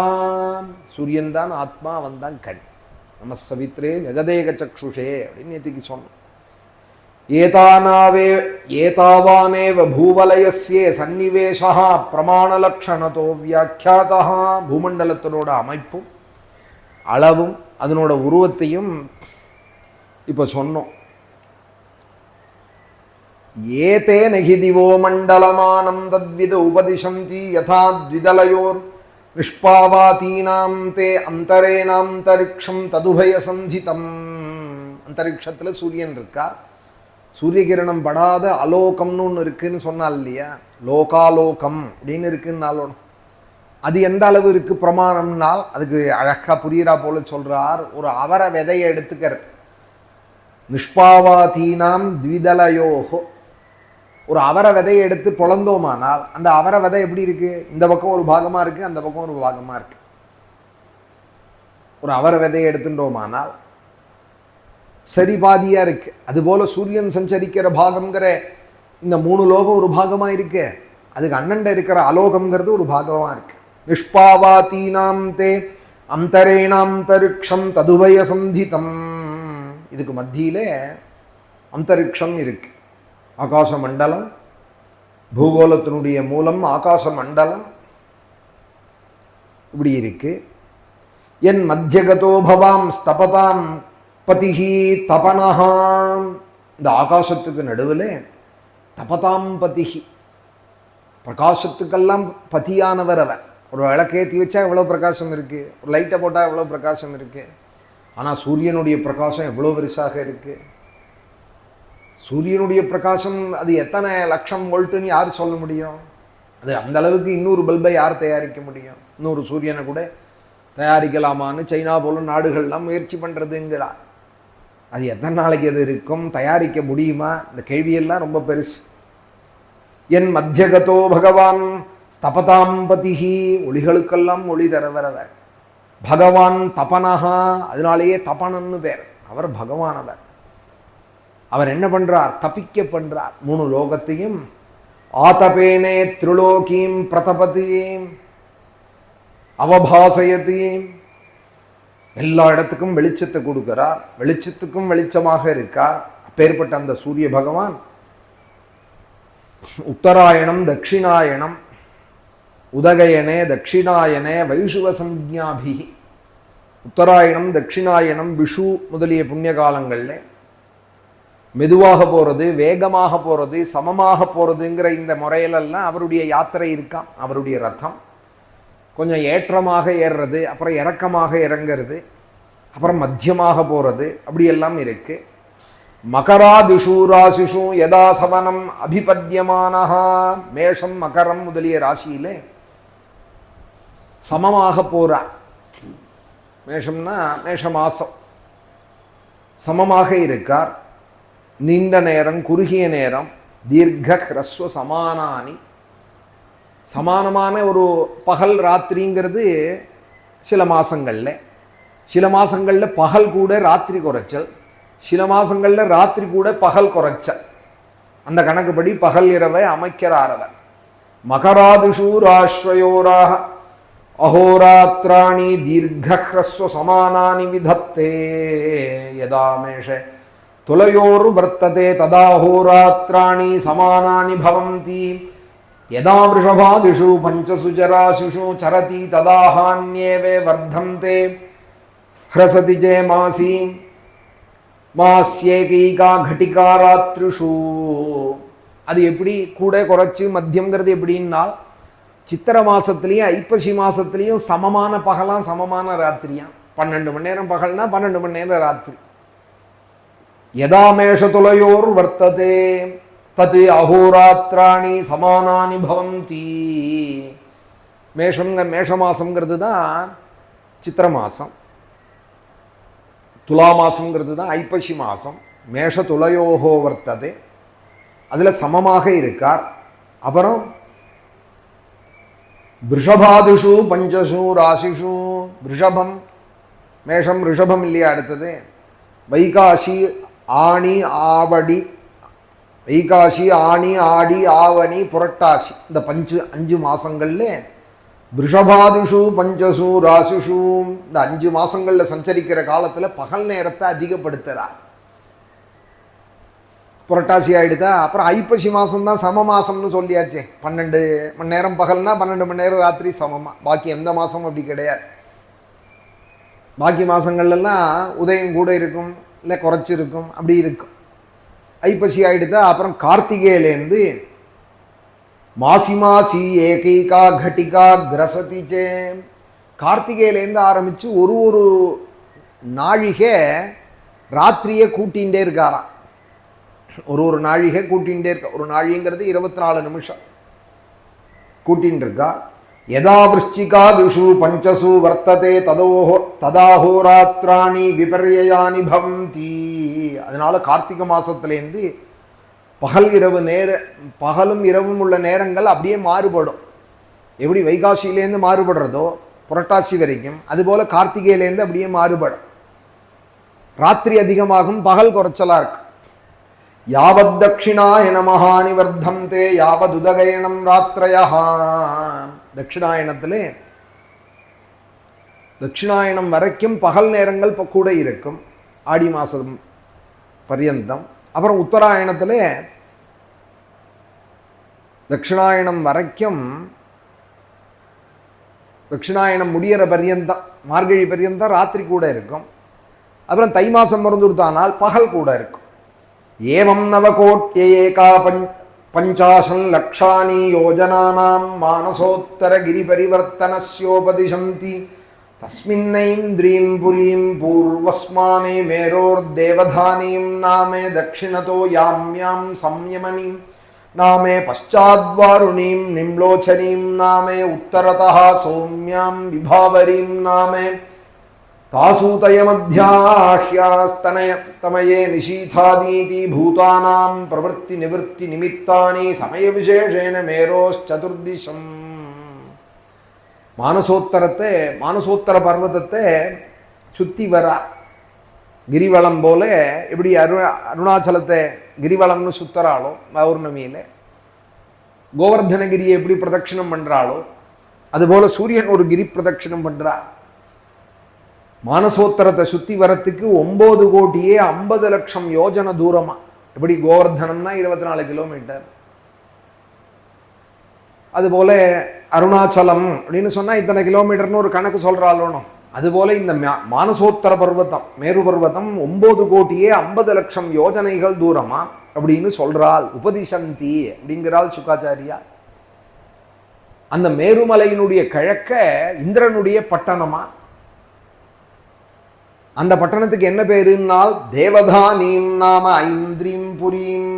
S1: சூரியன்தான் ஆத்மா, அவன் தான் கண். நம சவித்ரே ஜெகதேக சக்ஷுஷே அப்படின்னு நேற்றுக்கு சொன்னோம். ஏதாவானேவ பூவலயஸ்யே சன்னிவேஷா பிரமாணலக்ஷணத்தோ வியாக்கியாதா. பூமண்டலத்தினோட அமைப்பும் அளவும் அதனோட உருவத்தையும் இப்போ சொன்னோம். ஏதே நகி திவோ மண்டலமானம் தத்வித உபதிஷந்தி யதா த்விதலயோர் நிஷ்பாவாதீனாம் தே அந்தரேனாந்தரிக்ஷம் ததுபய சந்திதம். அந்தரிக்ஷத்தில் சூரியன் இருக்கா, சூரிய கிரணம் படாத அலோகம்னு ஒன்று இருக்குன்னு சொன்னால் இல்லையா, லோகாலோகம் அப்படின்னு இருக்குன்னாலும் அது எந்த அளவு இருக்கு பிரமாணம்னால் அதுக்கு அழகா புரியுறா போல சொல்றார். ஒரு அவர விதையை எடுத்துக்கிறது. நிஷ்பாவாதீனாம் த்விதலயோஹோ, ஒரு அவர விதையை எடுத்து பொழந்தோமானால் அந்த அவர விதை எப்படி இருக்கு, இந்த பக்கம் ஒரு பாகமா இருக்கு, அந்த பக்கம் ஒரு பாகமா இருக்கு. ஒரு அவர விதையை எடுத்துட்டோமானால் சரி பாதியா இருக்கு. அதுபோல சூரியன் சஞ்சரிக்கிற பாகம்ங்கிற இந்த 3 லோகம் ஒரு பாகமா இருக்கு, அதுக்கு அண்ணண்ட இருக்கிற அலோகம்ங்கிறது ஒரு பாகமா இருக்கு. நிஷ்பாவாதீனாம் தே அந்தரேணாந்தரிக்ஷம் ததுபய சந்திதம். இதுக்கு மத்தியிலே அந்தரிக்ஷம் இருக்கு. ஆகாச மண்டலம், பூகோளத்தினுடைய மூலம் ஆகாச மண்டலம் இப்படி இருக்கு. என் மத்தியகதோ பவாம் ஸ்தபதாம் பதிஹி தபனஹாம். இந்த ஆகாசத்துக்கு நடுவில் தபதாம் பதிஹி, பிரகாசத்துக்கெல்லாம் பதியானவர் அவர். ஒரு விளக்கேற்றி வச்சா எவ்வளோ பிரகாசம் இருக்குது, ஒரு லைட்டை போட்டால் எவ்வளோ பிரகாசம் இருக்குது. ஆனால் சூரியனுடைய பிரகாசம் எவ்வளோ பெருசாக இருக்குது. சூரியனுடைய பிரகாசம் அது எத்தனை லட்சம் வோல்ட்டுன்னு யார் சொல்ல முடியும்? அது அந்த அளவுக்கு இன்னொரு பல்பை யார் தயாரிக்க முடியும்? இன்னொரு சூரியனை கூட தயாரிக்கலாமான்னு சைனா போல நாடுகள்லாம் முயற்சி பண்ணுறதுங்கிறார். அது எத்தனை நாளைக்கு அது இருக்கும், தயாரிக்க முடியுமா? இந்த கேள்வியெல்லாம் ரொம்ப பெருசு. என் மத்தியகதோ பகவான் ஸ்தபதாம் பதிஹி, ஒளிகளுக்கெல்லாம் ஒளி தரவரவர். பகவான் தபனஹா, அதனாலேயே தபனன்னு பேர். அவர் பகவானவர். அவர் என்ன பண்றார்? தபிக்க பண்றார். 3 லோகத்தையும் ஆதபேனே த்ரிலோகீம் பிரதபதீம் அவபாசயதீம், எல்லா இடத்துக்கும் வெளிச்சத்தை கொடுக்கிறார். வெளிச்சத்துக்கும் வெளிச்சமாக இருக்கார். அப்பேற்பட்ட அந்த சூரிய பகவான் உத்தராயணம் தட்சிணாயணம் உதகயனே தட்சிணாயனே வைஷுவ சஞ்ஞாபிகி, உத்தராயணம் தட்சிணாயணம் விஷு முதலிய புண்ணிய காலங்களில் மெதுவாக போகிறது, வேகமாக போகிறது, சமமாக போகிறதுங்கிற இந்த முறையிலெல்லாம் அவருடைய யாத்திரை இருக்கான். அவருடைய ரத்தம் கொஞ்சம் ஏற்றமாக ஏறுறது, அப்புறம் இறக்கமாக இறங்கிறது, அப்புறம் மத்தியமாக போகிறது, அப்படியெல்லாம் இருக்கு. மகராதிஷு ராசிஷு யதா சவனம் அபிபத்யமானஹா, மேஷம் மகரம் முதலிய ராசியிலே சமமாக போகிறார். மேஷம்னா மேஷ மாசம் சமமாக இருக்கார். நீண்ட நேரம் குறுகிய நேரம், தீர்க்க ஹ்ரஸ்வ சமானானி, சமானமான ஒரு பகல் ராத்திரிங்கிறது சில மாதங்களில், சில மாதங்களில் பகல் கூட ராத்திரி குறைச்சல், சில மாதங்களில் ராத்திரி கூட பகல் குறைச்சல். அந்த கணக்குப்படி பகல் இரவை அமைக்கிறார் அவர். மகராதிஷு ராஸ்வயோராக அஹோராத்ராணி தீர்க்கஹ்ரஸ்வ சமானானி விதத்தே யதாமேஷ துலயோர் வர்த்ததே ததாஹோராத்ராணி சமானானி பவந்தி யதா விருஷபாதிஷு பஞ்சசு ஜராசிஷு சரதி ததாஹான்யேவே வர்த்தந்தே ஹ்ரசதி ஜே மாசி மாஸ்யேகைகா घटिका ராத்ரிஷு. அது எப்படி கூட குறைச்சு மத்தியம்ங்கிறது எப்படின்னா, சித்திர மாசத்துலேயும் ஐப்பசி மாசத்துலேயும் சமமான பகலாம் சமமான ராத்திரியாம். 12 மணி நேரம் பகல்னா 12 மணி நேரம் ராத்திரி. யதா மேஷதுலயோர் வர்த்ததே தது அஹோராத்ராணி சமானானி பவந்தி. மேஷ மாசம்ங்கிறது தான் சித்திர மாசம், துலா மாசம்ங்கிறது தான் ஐப்பசி மாசம். மேஷ துலயோகோ வர்த்ததே, அதில் சமமாக இருக்கார். அப்புறம் விருஷபாதிஷு பஞ்சசு ராசிஷு, ரிஷபம் மேஷம் ரிஷபம் இல்லையா? அடுத்தது வைகாசி ஆணி ஆவடி, வைகாசி ஆணி ஆடி ஆவணி புரட்டாசி, இந்த 5 மாசங்கள்ல விருஷபாதிஷு பஞ்சசு ராசிஷு, இந்த 5 மாசங்களில் சஞ்சரிக்கிற காலத்தில் பகல் நேரத்தை அதிகப்படுத்துகிறார். புரட்டாசி ஆகிடுதா, அப்புறம் ஐப்பசி மாதம்தான் சம மாதம்னு சொல்லியாச்சே. 12 மணி நேரம் பகல்னா 12 மணி நேரம் ராத்திரி சமமாக. பாக்கி எந்த மாதமும் அப்படி கிடையாது. பாக்கி மாதங்கள்லாம் உதயம் கூட இருக்கும், இல்லை குறைச்சிருக்கும், அப்படி இருக்கும். ஐப்பசி ஆகிடுதா, அப்புறம் கார்த்திகேலேருந்து மாசி மாசி ஏகைகா घटिका கிரசதி சே, கார்த்திகையிலேருந்து ஆரம்பித்து ஒரு நாழிகை ராத்திரியை கூட்டிகிட்டே இருக்காராம். ஒரு நாழிகை கூட்டிகிட்டே இருக்க. ஒரு நாழிங்கிறது 24 நிமிஷம் கூட்டின்னு இருக்கா. யதா விருஷ்சிகா திஷு பஞ்சசு வர்த்ததே ததாஹோராத்ராணி விபர்யானி பவந்தி. அதனால கார்த்திகை மாசத்துலேருந்து பகலும் இரவும் உள்ள நேரங்கள் அப்படியே மாறுபடும். எப்படி வைகாசியிலேருந்து மாறுபடுறதோ புரட்டாசி வரைக்கும், அதுபோல கார்த்திகையிலேருந்து அப்படியே மாறுபடும். ராத்திரி அதிகமாகும், பகல் குறைச்சலாக இருக்கு. யாவத் தட்சிணாயன மகானி வர்த்தந்தே யாவத் உதகயனம் ராத்திரயா. தட்சிணாயனம் வரைக்கும் பகல் நேரங்கள் கூட இருக்கும், ஆடி மாதம் பர்யந்தம். அப்புறம் உத்தராயணத்தில் தட்சிணாயனம் வரைக்கும், தட்சிணாயனம் முடிகிற பர்யந்தம் மார்கழி பர்யந்தம் ராத்திரி கூட இருக்கும். அப்புறம் தை மாதம் மறந்துடுத்தானால் பகல் கூட இருக்கும். ஏவம் நவகோட்டியேகா பஞ்சாசன் லக்ஷாணி யோஜனானாம் மானசோத்தர கிரிபரிவர்த்தனஸ்யோபதிசந்தி தஸ்மின்னைந்திரீம் புரீம் பூர்வஸ்மானே மேரோர்தேவதானீம் நாமே தட்சிணதோ யாம்யாம் சம்யமனீம் நாமே பశ్చాద్వారుணீம் நிம்லோச்சனீம் நாமே உத்தரதः சௌம்யாம் விபாவரீம் நாமே தாசூதயமத்யாஹ்யாஸ்தனய தமயே நிஷீதாதீதி பூதானாம் பிரவೃತ್ತಿ நிவೃತ್ತಿ நிமித்தானி சமய விசேஷேன மேரோச்சதுர்திஷம். மானசோத்தர பர்வதத்தை சுத்தி வரா கிரிவலம் போல எப்படி அருணாச்சலத்தை கிரிவலம்னு சுத்தராளோ பௌர்ணமியில, கோவர்தனகிரியை எப்படி பிரதட்சிணம் பண்றாளோ அதுபோல சூரியன் ஒரு கிரி பிரதட்சிணம் பண்றா. மானசோத்தரத்தை சுத்தி வரத்துக்கு 9 கோடியே 50 லட்சம் யோஜனை தூரமா. எப்படி கோவர்தனம்னா 24 கிலோமீட்டர், அதுபோல அருணாச்சலம் அப்படின்னு சொன்னா இத்தனை கிலோமீட்டர்னு ஒரு கணக்கு சொல்றாளோனும். அதுபோல இந்த மானசோத்தர பர்வதம் மேரு பர்வதம் 9 கோடியே 50 லட்சம் யோஜனைகள் தூரமா அப்படின்னு சொல்றாள். உபதிசந்தி அப்படிங்கிறாள் சுகாச்சாரியா. அந்த மேருமலையினுடைய கிழக்க இந்திரனுடைய பட்டணமா. அந்த பட்டணத்துக்கு என்ன பேருன்னால் தேவதானீம் நாம ஐந்திரீம் புரீம்.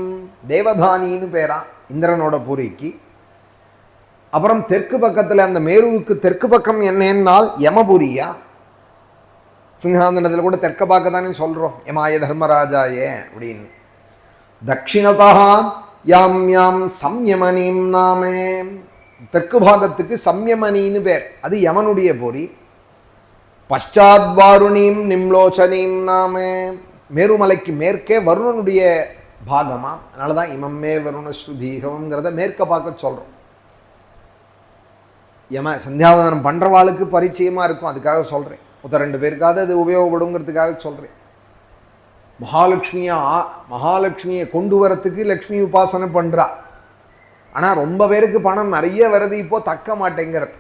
S1: தேவதானின்னு பேரா இந்திரனோட புரிக்கு. அப்புறம் தெற்கு பக்கத்தில் அந்த மேருவுக்கு தெற்கு பக்கம் என்னன்னால் யமபுரியா. சிங்காந்தனத்தில் கூட தெற்க பார்க்க தானே சொல்றோம் யமாய தர்மராஜாயே அப்படின்னு. தட்சிணதா யாம் யாம் சம்யமனீம் நாமே. தெற்கு பாகத்துக்கு சம்யமனின்னு பேர், அது யமனுடைய பொறி. பశ్చాద్వారుணீம் நிம்லோச்சனீம் நாமே. மேருமலைக்கு மேற்கே வருணனுடைய பாகமா. அதனாலதான் இமம்மே வருணஸ்ருதீகம்ங்கிறத மேற்க பார்க்க சொல்றோம். யம சந்தியாவதனம் பண்றவாளுக்கு பரிச்சயமா இருக்கும், அதுக்காக சொல்றேன். மொத்த 2 பேருக்காவது அது உபயோகப்படுங்கிறதுக்காக சொல்றேன். மகாலட்சுமியை கொண்டு வரத்துக்கு லக்ஷ்மி உபாசனை பண்றா. ஆனா ரொம்ப பேருக்கு பணம் நிறைய வருது, இப்போ தக்க மாட்டேங்கிறது.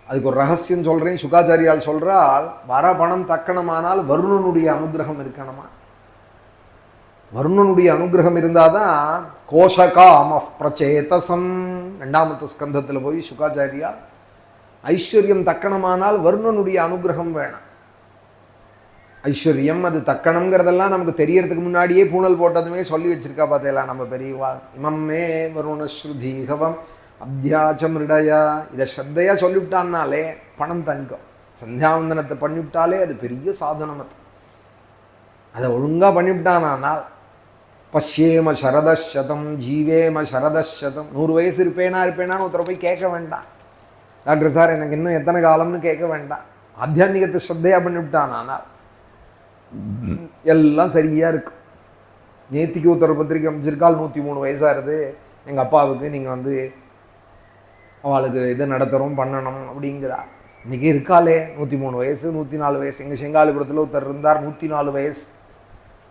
S1: அதுக்கு ஒரு ரகசியம் சொல்றேன். சுகாச்சாரியால் சொல்றால், வர பணம் தக்கணமானால் வருணனுடைய அனுகிரகம் இருக்கணுமா. வருணனுடைய அனுகிரகம் இருந்தாதான் கோஷகாம பிரச்சேதசம் 2வது ஸ்கந்தத்தில் போய் சுகாச்சாரியா ஐஸ்வர்யம் தக்கணமானால் வருணனுடைய அனுகிரகம் வேணும். ஐஸ்வர்யம் அது தக்கணம்ங்கிறதெல்லாம் நமக்கு தெரியறதுக்கு முன்னாடியே பூணல் போட்டதுமே சொல்லி வச்சிருக்கா பார்த்தேலாம் நம்ம பெரியவா. இமம்மே வருணஸ்ருதீகவம் அத்தியாச்சமிருடயா. இதை ஸ்ரத்தையா சொல்லிவிட்டான்னாலே பணம் தங்கம். சந்தியாவந்தனத்தை பண்ணிவிட்டாலே அது பெரிய சாதனம். அதை ஒழுங்கா பண்ணிவிட்டானால் பஷ்யேம சரதசதம் ஜீவேம சரதசதம். 100 வயசு இருப்பேனான்னு ஒருத்தரை போய் கேட்க வேண்டாம். டாக்டர் சார் எனக்கு இன்னும் எத்தனை காலம்னு கேட்க வேண்டாம். ஆத்தியான்மிகத்தை ஸ்ரத்தையா பண்ணிவிட்டானால் எல்லாம் சரியா இருக்கும். நேத்திக்கு உத்தர பத்திரிக்கை அமைச்சிருக்கால் 103 வயசாகிறது எங்கள் அப்பாவுக்கு, நீங்கள் அவளுக்கு இதை நடத்துகிறோம் பண்ணணும் அப்படிங்கிறா. இன்றைக்கி இருக்காளே 103 வயசு 104 வயசு. எங்கள் செங்காலிபுரத்தில் ஒருத்தர் இருந்தார் 104 வயசு.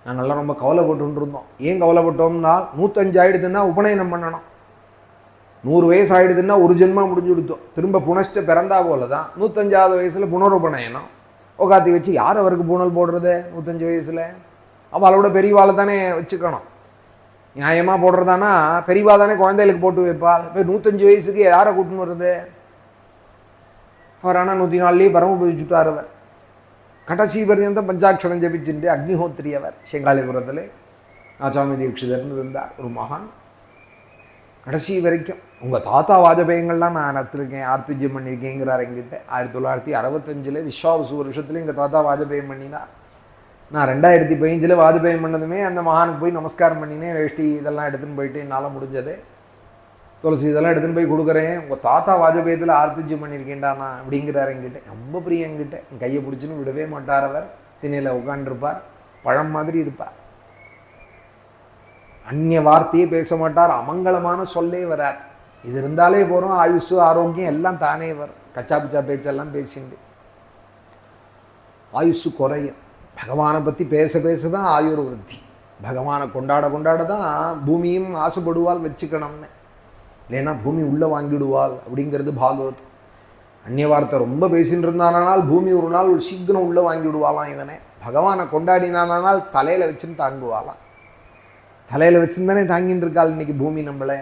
S1: நாங்கள்லாம் ரொம்ப கவலைப்பட்டு இருந்தோம். ஏன் கவலைப்பட்டோம்னா 105 ஆகிடுதுன்னா உபநயனம் பண்ணணும். 100 வயசு ஆகிடுதுன்னா ஒரு ஜென்மா முடிஞ்சு கொடுத்தோம். திரும்ப புனஷ்ட பிறந்தா போல தான் 105வது வயசில் புனருபநயனம் உட்காத்தி வச்சு யார் அவருக்கு பூணல் போடுறது 105 வயசில்? அவளோட பெரியவாளை தானே வச்சுக்கணும். நியாயமாக போடுறதானா பெரியவா தானே குழந்தைகளுக்கு போட்டு வைப்பாள். இப்போ 105 வயசுக்கு யாரை கூட்டின்னு வருது? அவர் ஆனால் 104 பரமபதிச்சுட்டார். அவர் கடைசி பர்யந்தம் பஞ்சாட்சரம் ஜபிச்சுட்டு அக்னிஹோத்திரி. அவர் செங்காலிபுரத்தில் ஆச்சாமி தீட்சிதர்னு இருந்தார், ஒரு மகான். கடைசி வரைக்கும் உங்கள் தாத்தா வாஜபேயங்கள்லாம் நான் நடத்திருக்கேன், ஆர்த்திஜ்யம் பண்ணியிருக்கேங்கிறார் எங்கிட்ட. 1965 விஸ்வாவசு வருஷத்துல எங்கள் தாத்தா வாஜபேயம் பண்ணினார். நான் 2015 வாஜபேயம் பண்ணதுமே அந்த மகானுக்கு போய் நமஸ்காரம் பண்ணினேன். வேஷ்டி இதெல்லாம் எடுத்துன்னு போயிட்டு என்னால் முடிஞ்சது துளசி இதெல்லாம் எடுத்துன்னு போய் கொடுக்குறேன். உங்கள் தாத்தா வாஜபேயத்தில் ஆர்த்திஜ்யம் பண்ணியிருக்கேன்டா நான் அப்படிங்கிறார் என்கிட்ட. ரொம்ப பிரியம் என்கிட்ட. என் கையை பிடிச்சின்னு விடவே மாட்டார். அவர் திணையில் உட்காண்டிருப்பார், பழம் மாதிரி இருப்பார். அந்நிய வார்த்தையே பேச மாட்டார், அமங்கலமான சொல்லே வரார். இது இருந்தாலே போகிறோம், ஆயுசு ஆரோக்கியம் எல்லாம் தானே வரும். கச்சா பிச்சா பேச்செல்லாம் பேசிண்டு ஆயுசு குறையும். பகவானை பற்றி பேச பேச தான் ஆயுர் விருத்தி. பகவானை கொண்டாட கொண்டாட தான் பூமியும் ஆசைப்படுவாள் வச்சுக்கணும்னு. இல்லைன்னா பூமி உள்ளே வாங்கிடுவாள் அப்படிங்கிறது பாகவத். அந்நிய வார்த்தை ரொம்ப பேசின்னு இருந்தானால் பூமி ஒரு நாள் ஒரு சீக்கிரம் உள்ளே வாங்கி விடுவாளாம் இவனை. பகவானை கொண்டாடினானால் தலையில் வச்சுன்னு தாங்குவாளாம். தலையில் வச்சுருந்தானே தாங்கின்னு இருக்காள் இன்னைக்கு பூமி நம்மளை.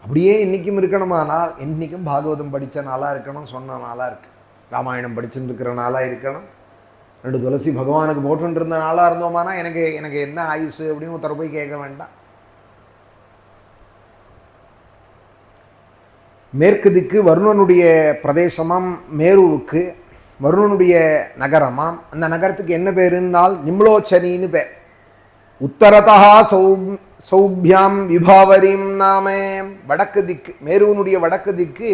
S1: அப்படியே இன்றைக்கும் இருக்கணுமானால் என்றைக்கும் பாகவதம் படித்த நாளாக இருக்கணும், சொன்ன நாளாக இருக்கு, ராமாயணம் படிச்சுட்டு இருக்கிற நாளாக இருக்கணும், 2 துளசி பகவானுக்கு போட்டுட்டு இருந்த நாளாக இருந்தோமானா எனக்கு எனக்கு என்ன ஆயுசு அப்படின்னு ஒருத்தர போய் கேட்க வேண்டாம். மேற்கு திக்கு வருணனுடைய பிரதேசமாம், மேருவுக்கு வருணனுடைய நகரமாம். அந்த நகரத்துக்கு என்ன பேருன்னால் நிம்லோச்சனின்னு பேர். உத்தரதா சௌபியாம் விபாவரிம் நாமே. வடக்கு திக்கு, மேருவனுடைய வடக்கு திக்கு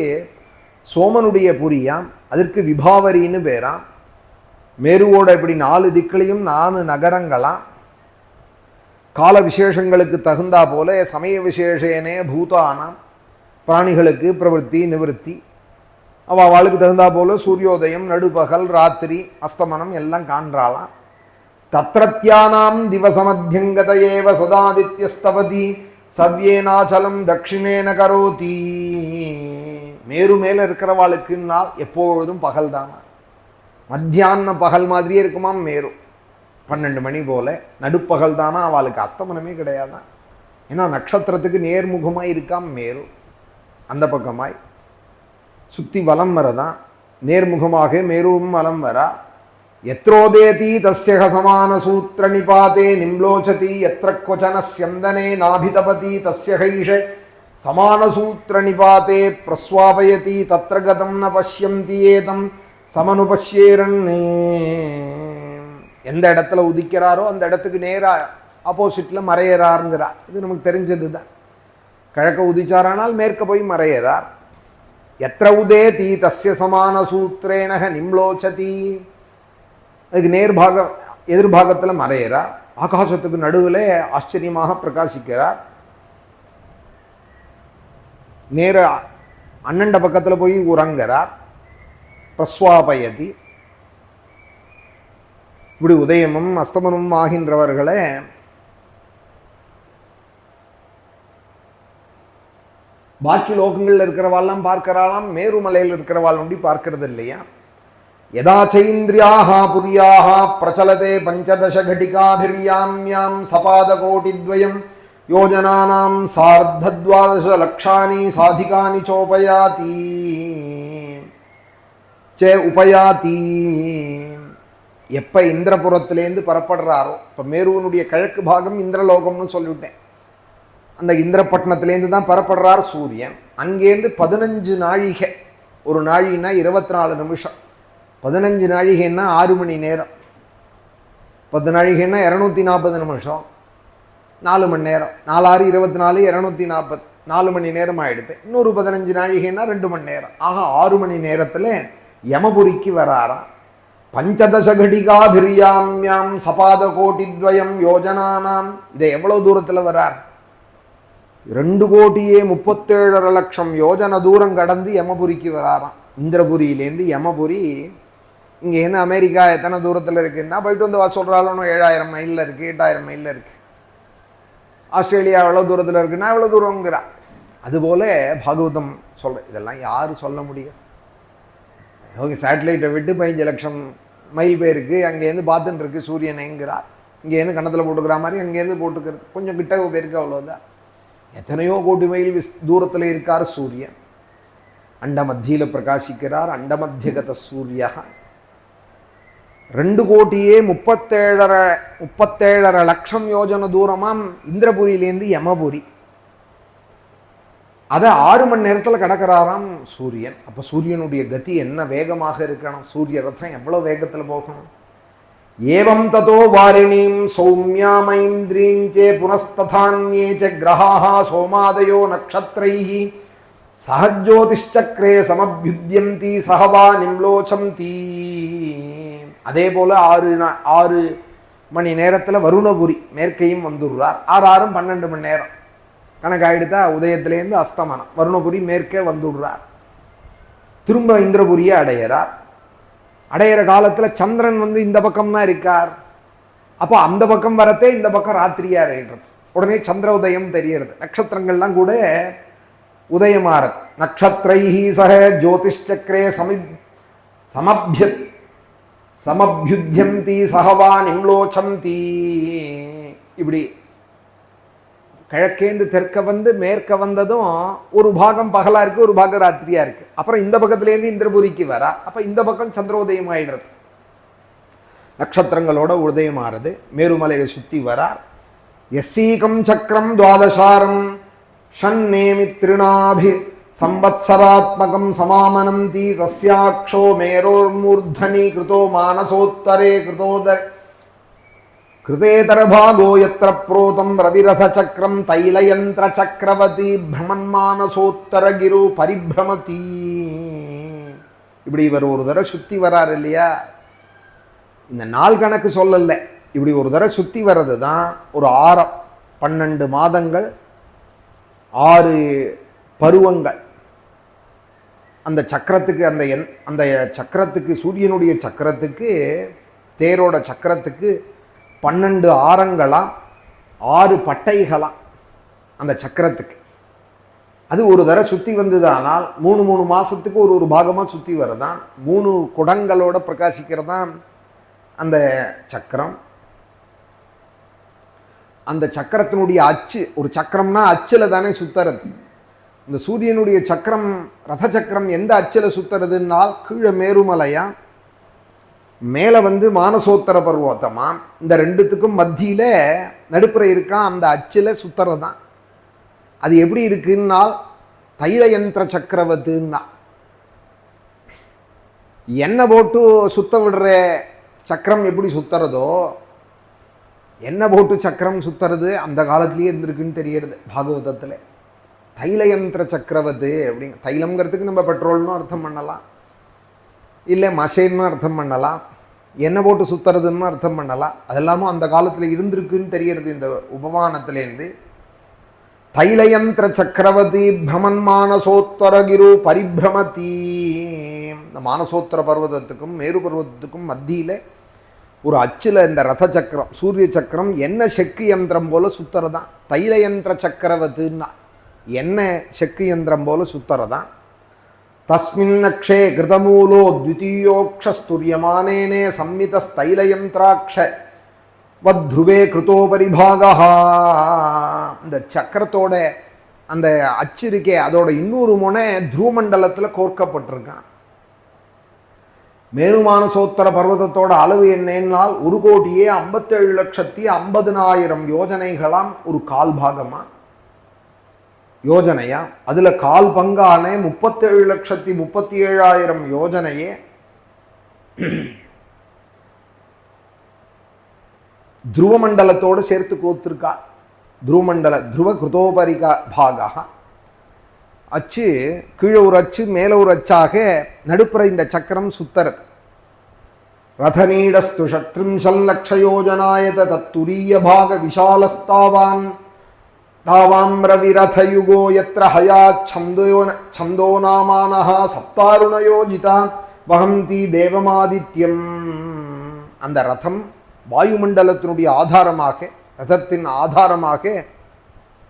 S1: சோமனுடைய புரியாம், அதற்கு விபாவரின்னு பேராம். மேருவோட இப்படி 4 திக்கிலையும் 4 நகரங்களாம். கால விசேஷங்களுக்கு தகுந்தா போல சமய விசேஷேனே பூதானாம், பிராணிகளுக்கு பிரவருத்தி நிவர்த்தி அவளுக்கு தகுந்தா போல சூரியோதயம், நடுபகல், ராத்திரி, அஸ்தமனம் எல்லாம் காண்றாளாம். தத்ரத்யானாம் திவசமத்தியங்கதயேவ சதாதித்யஸ்தபதி சவ்யேனாச்சலம் தட்சிணேன கரோதி. மேரு மேல இருக்கிறவாளுக்குன்னா எப்பொழுதும் பகல் தானா, மத்தியான பகல் மாதிரியே இருக்குமாம் மேரு. 12 மணி போல நடுப்பகல் தானா, அவளுக்கு அஸ்தமனமே கிடையாதான். ஏன்னா நட்சத்திரத்துக்கு நேர்முகமாய் இருக்காம் மேரு. அந்த பக்கமாய் சுற்றி வலம் வரதான், நேர்முகமாக மேருவும் வலம் வரா. எத்ரோதேதி தஸ்ய சமான சூத்திர நிபாதே நிம்லோச்சதி எத்ர கொச்சன ஸ்யந்தனே நாபிதபதி தஸ்ய ஹைஷ சமான சூத்திர நிபாதே பிரஸ்வாபயதி தத்ர கதம் ந பஷ்யந்தி ஏதம் சமனுபஷ்யேரன். எந்த இடத்துல உதிக்கிறாரோ அந்த இடத்துக்கு நேராக ஆப்போசிட்டில் மறையிறாருங்கிறார். இது நமக்கு தெரிஞ்சது தான். கிழக்க உதிச்சாரானால் மேற்க போய் மறையிறார். எத்திர உதேதி தஸ்ய சமான சூத்திரேனக நிம்லோச்சதி, அதுக்கு நேர்பாகம் எதிர்பாகத்தில் மறையிறார். ஆகாசத்துக்கு நடுவில் ஆச்சரியமாக பிரகாசிக்கிறார். நேர அண்ணண்ட பக்கத்தில் போய் உறங்குறார். பிரஸ்வாபயதி, இப்படி உதயமும் அஸ்தமனமும் ஆகின்றவர்களை பாக்கி லோகங்களில் இருக்கிறவாள்லாம் பார்க்கிறாளாம், மேருமலையில் இருக்கிறவாள் ஒண்டி பார்க்கறது இல்லையா. யதா சைந்திரியாக புரியாக பிரச்சலதே பஞ்சதச கடிகாபிர்யாம்யாம் சபாதகோட்டித்வயம் யோஜனானாம் சார்த்தத்வாதச லக்ஷானி சாதிகானி சோபயாதி சே உபயாதி. எப்போ இந்திரபுரத்திலேருந்து புறப்படுறாரோ, இப்போ மேருவனுடைய கிழக்கு பாகம் இந்திரலோகம்னு சொல்லிவிட்டேன், அந்த இந்திரப்பட்டினத்திலேருந்து தான் புறப்படுறார் சூரியன். அங்கேருந்து 15 நாழிகை, ஒரு நாழின்னா 24 நிமிஷம், 15 நாழிகைன்னா 6 மணி நேரம், 10 நாழிகைன்னா 240 நிமிஷம், 4 மணி நேரம், 4 6 24 240, 4 மணி நேரம் ஆயிடுது. இன்னொரு 15 நாழிகைன்னா 2 மணி நேரம், ஆக 6 மணி நேரத்தில் யமபுரிக்கு வராராம். பஞ்சதச கடிகாபிர்யாம்யாம் சபாத கோட்டித்வயம் யோஜனானாம். இதை எவ்வளவு தூரத்தில் வரார்? 2,37,00,000 யோஜனை தூரம் கடந்து யமபுரிக்கு வராராம். இந்திரபுரியிலேருந்து யமபுரி இங்கேருந்து அமெரிக்கா எத்தனை தூரத்தில் இருக்குன்னா போயிட்டு வந்து சொல்கிறாலும் 7,000 மைலில் இருக்குது, 8,000 மைலில் இருக்குது. ஆஸ்திரேலியா எவ்வளோ தூரத்தில் இருக்குன்னா எவ்வளோ தூரங்கிறா. அதுபோல் பாகவதம் சொல்கிறேன். இதெல்லாம் யார் சொல்ல முடியும்? அவங்க சேட்டலைட்டை விட்டு 15 லட்சம் மைல் பேருக்கு அங்கேருந்து பார்த்துட்டு இருக்கு சூரியனைங்கிறார். இங்கேருந்து கணத்தில் போட்டுக்கிற மாதிரி அங்கேருந்து போட்டுக்கிறது கொஞ்சம் கிட்ட பேருக்கு அவ்வளோதான். எத்தனையோ கோடி மைல் தூரத்தில் இருக்கார் சூரியன். அண்ட மத்தியில் பிரகாசிக்கிறார். அண்டமத்தியகத சூரியா. 2,37,00,000 யோஜனை தூரமாம் இந்திரபுரியிலேருந்து யமபுரி. அதை 6 மணி நேரத்தில் கடக்கிறாராம் சூரியன். அப்போ சூரியனுடைய கதி என்ன வேகமாக இருக்கணும்? சூரிய ரதம் எவ்வளோ வேகத்தில் போகணும்? ஏவம் ததோ வாரிணீம் சௌமியாமைந்திரீம் சே புனஸ்ததான்யே ச கிரஹாः சோமாதயோ நக்ஷத்ரைஹி சஹஜோதிஷ்சக்ரே சமபியுத்யந்தி சஹவா நிம்லோச்சந்தி. அதே போல 6 மணி நேரத்தில் வருணபுரி மேற்கையும் வந்துடுறார். 6 12 மணி நேரம் கணக்காயிடுதா? உதயத்திலேருந்து அஸ்தமனம். வருணபுரி மேற்கே வந்துடுறார். திரும்ப இந்திரபுரியை அடையிறார். அடையிற காலத்தில் சந்திரன் வந்து இந்த பக்கம் தான் இருக்கார். அப்போ அந்த பக்கம் வரத்தே இந்த பக்கம் ராத்திரியா இருக்கிறது. உடனே சந்திர உதயம் தெரியறது. நட்சத்திரங்கள்லாம் கூட உதயமாறது. நக்ஷத்ரைஹி சஹ ஜோதிஷ்சக்ரே சமபியுத்யந்தி சஹவா நிம்லோச்சந்தி. இப்படி கிழக்கேந்து தெற்க வந்து மேற்க வந்ததும் ஒரு பாகம் பகலாக இருக்குது, ஒரு பாகம் ராத்திரியாக இருக்குது. அப்புறம் இந்த பக்கத்துலேருந்து இந்திரபுரிக்கு வரா, அப்போ இந்த பக்கம் சந்திரோதயம் ஆயிடுறது, நட்சத்திரங்களோட உதயமாகிறது. மேருமலையை சுற்றி வரார். எஸ்ஸீகம் சக்கரம் துவாதசாரம் ஷன்னேமி திருநாபி சம்பத்சராத்மகம் சமாமனம் தீ தஸ்யாக்ஷோ மேரோர்மூர்தனி கிருதோ மானசோத்தரே கிருதேதரபாகோ யத்ர புரோதம் ரவிரத சக்கரம் தைலயந்திர சக்கரவதி பிரமன்மானசோத்தர கிரு பரிபிரமதி. இப்படி இவர் ஒரு தடவை சுற்றி வரார் இல்லையா, இந்த நாள் கணக்கு சொல்லல, இப்படி ஒரு தடவை சுற்றி வர்றது தான் ஒரு 12 மாதங்கள் 6 பருவங்கள். அந்த சக்கரத்துக்கு அந்த சக்கரத்துக்கு சூரியனுடைய சக்கரத்துக்கு தேரோட சக்கரத்துக்கு 12 ஆரங்களாம் 6 பட்டைகளாம் அந்த சக்கரத்துக்கு. அது ஒரு தடவை சுற்றி வந்ததானால் 3 மாதத்துக்கு ஒரு பாகமாக சுற்றி வரதான் 3 குடங்களோட பிரகாசிக்கிறதான் அந்த சக்கரம். அந்த சக்கரத்தினுடைய அச்சு, ஒரு சக்கரம்னா அச்சில் தானே சுத்துறது. இந்த சூரியனுடைய சக்கரம் ரத சக்கரம் எந்த அச்சில் சுத்துறதுனால் கீழே மேருமலையா, மேலே வந்து மானசோத்தர பர்வத்தமா, இந்த ரெண்டுத்துக்கும் மத்தியில் நடுப்புற இருக்கான் அந்த அச்சில் சுத்துறதான். அது எப்படி இருக்குன்னால் தைலயந்திர சக்கரவத்துன்னா, எண்ணெய் போட்டு சுத்த விடுற சக்கரம் எப்படி சுத்துறதோ, எண்ணெய் போட்டு சக்கரம் சுத்துறது அந்த காலத்திலேயே இருந்திருக்குன்னு தெரியுது பாகவதத்தில். தைலயந்திர சக்கரவத்து அப்படிங்க, தைலம்ங்கிறதுக்கு நம்ம பெட்ரோல்னு அர்த்தம் பண்ணலாம், இல்லை மஷேன்னு அர்த்தம் பண்ணலாம், எண்ணெய் போட்டு சுத்துறதுன்னு அர்த்தம் பண்ணலாம். அதெல்லாமும் அந்த காலத்தில் இருந்திருக்குன்னு தெரிகிறது இந்த உபமானத்திலேருந்து. தைலயந்திர சக்கரவதி பிரமன் மானசோத்தரகிரு பரிபிரமதி. இந்த மானசோத்தர பர்வதத்துக்கும் மேரு பர்வதத்துக்கும் மத்தியில் ஒரு அச்சில் இந்த ரத சக்கரம் சூரிய சக்கரம் என்ன செக்கு யந்திரம் போல சுத்துறதான் தைலயந்திர சக்கரவத்துன்னா, என்ன செக்கு யந்திரம் போல சுத்துறதான். தஸ்மின்னக்ஷே கிருதமூலோ த்விதீயோக்ஷஸ்துரியமானேனே சம்மிதஸ்தைலயந்திராக்ஷ வத்ருவே கிருதோபரிபாகா. இந்த சக்கரத்தோட அந்த அச்சு இருக்கே, அதோட இன்னொரு முனை துருவமண்டலத்தில் கோர்க்கப்பட்டிருக்கான். மேருமானசோத்தர பர்வதத்தோட அளவு என்னன்னால் 1,57,50,50,000 யோஜனைகளாம், ஒரு கால் பாகமா யோஜனையா. அதுல கால் பங்கான 37,37,000 யோஜனையே துருவமண்டலத்தோடு சேர்த்து கோத்திருக்கா. துருவமண்டல துருவ கிருதோபரிகா பாகா அச்சு, கீழே ஒரு அச்சு மேலே ஒரு அச்சாக நடுப்புற இந்த சக்கரம் சுத்தறது. ரதநீடஸ்து சத்ரிம்சல் லட்சயோஜனாயத தத்துரிய பாக விஷாலஸ்தாவான் தாவாம் ரவிரதயுகோ யத்ர ஹயா சந்தோ நாமானஹ சப்தாருணயோஜிதா வஹந்தி தேவமாதித்யம். அந்த ரதம் வாயுமண்டலத்தினுடைய ஆதாரமாக, ரதத்தின் ஆதாரமாக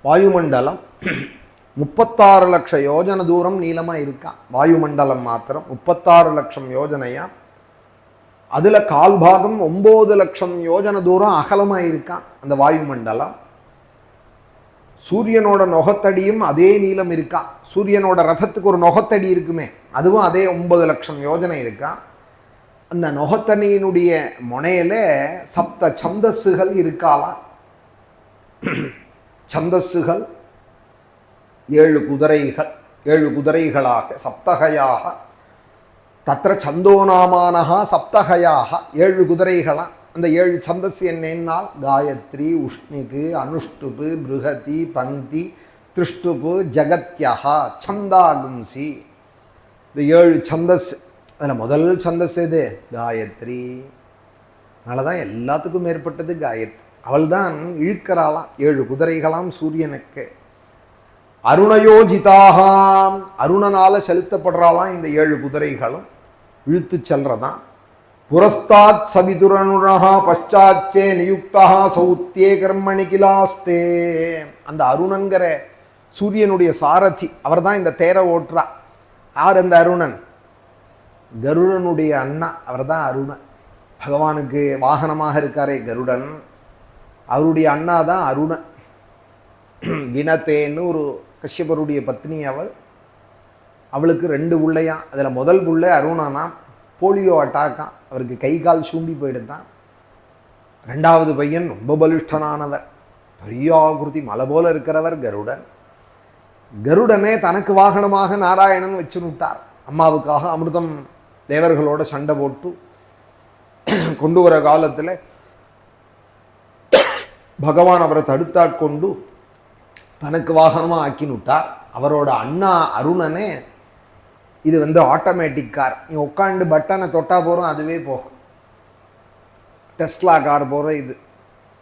S1: வாயுமண்டலம் 36 லட்சம் யோஜனை தூரம் நீளமாக இருக்கா. வாயுமண்டலம் மாத்திரம் 36 லட்சம் யோஜனையா. அதில் கால் பாகம் 9 லட்சம் யோஜனை தூரம் அகலமாக இருக்கான் அந்த வாயுமண்டலம். சூரியனோட நொகத்தடியும் அதே நீளம் இருக்கா. சூரியனோட ரதத்துக்கு ஒரு நொகத்தடி இருக்குமே, அதுவும் அதே 9 லட்சம் யோஜனை இருக்கா. அந்த நொகத்தடியினுடைய முனையில சப்த சந்தஸ்ஸுகள் இருக்காலாம். சந்தஸ்ஸுகள் 7 குதிரைகள், 7 குதிரைகளாக சப்தகையாக. தத்திர சந்தோநாமானஹா சப்தகையாக 7 குதிரைகளாம். அந்த 7 சந்தஸ் என்னென்னால் காயத்ரி, உஷ்ணிகு, அனுஷ்டுபு, பிருகதி, பந்தி, திருஷ்டுபு, ஜகத்யஹா, சந்தாகும்சி. இந்த 7 சந்தஸ். அதில் முதல் சந்தஸ் எது? காயத்ரி. அதனால தான் எல்லாத்துக்கும் மேற்பட்டது காயத்ரி. அவள் தான் இழுக்கிறாளாம் 7 குதிரைகளாம் சூரியனுக்கு. அருணயோஜிதாகாம், அருணனால செலுத்தப்படுறாளாம் இந்த 7 குதிரைகளும் இழுத்து செல்றதான். புரஸ்தாத் சவிதுரனுரஹா பశ్చాச்சே நியுக்தா சௌத்தியே கர்மணி கிலாஸ்தே. அந்த அருணங்கிற சூரியனுடைய சாரதி அவர் தான் இந்த தேரை ஓட்டுறா. யார் அந்த அருணன்? கருடனுடைய அண்ணா, அவர் தான் அருணன். பகவானுக்கு வாகனமாக இருக்காரே கருடன், அவருடைய அண்ணா தான் அருணன். வினத்தேன்னு ஒரு கஷ்யபருடைய பத்னி அவளுக்கு 2 பிள்ளையாம். அதில் முதல் பிள்ளை அருணனா போலியோ அட்டாக்கான், அவருக்கு கை கால் சூம்பி போயிடுதான். 2வது பையன் ரொம்ப பலிஷ்டனானவர், பெரிய ஆகிருதி, மலை போல இருக்கிறவர் கருடன். கருடனே தனக்கு வாகனமாக நாராயணன் வச்சு விட்டார். அம்மாவுக்காக அமிர்தம் தேவர்களோட சண்டை போட்டு கொண்டு வர காலத்தில் பகவான் அவரை தடுத்தாட்கொண்டு தனக்கு வாகனமாக ஆக்கினுட்டார். அவரோட அண்ணா அருணனே இது ஆட்டோமேட்டிக் கார், நீ உட்காந்து பட்டனை தொட்டா போகிறோம் அதுவே போகும், டெஸ்லா கார் போகிற இது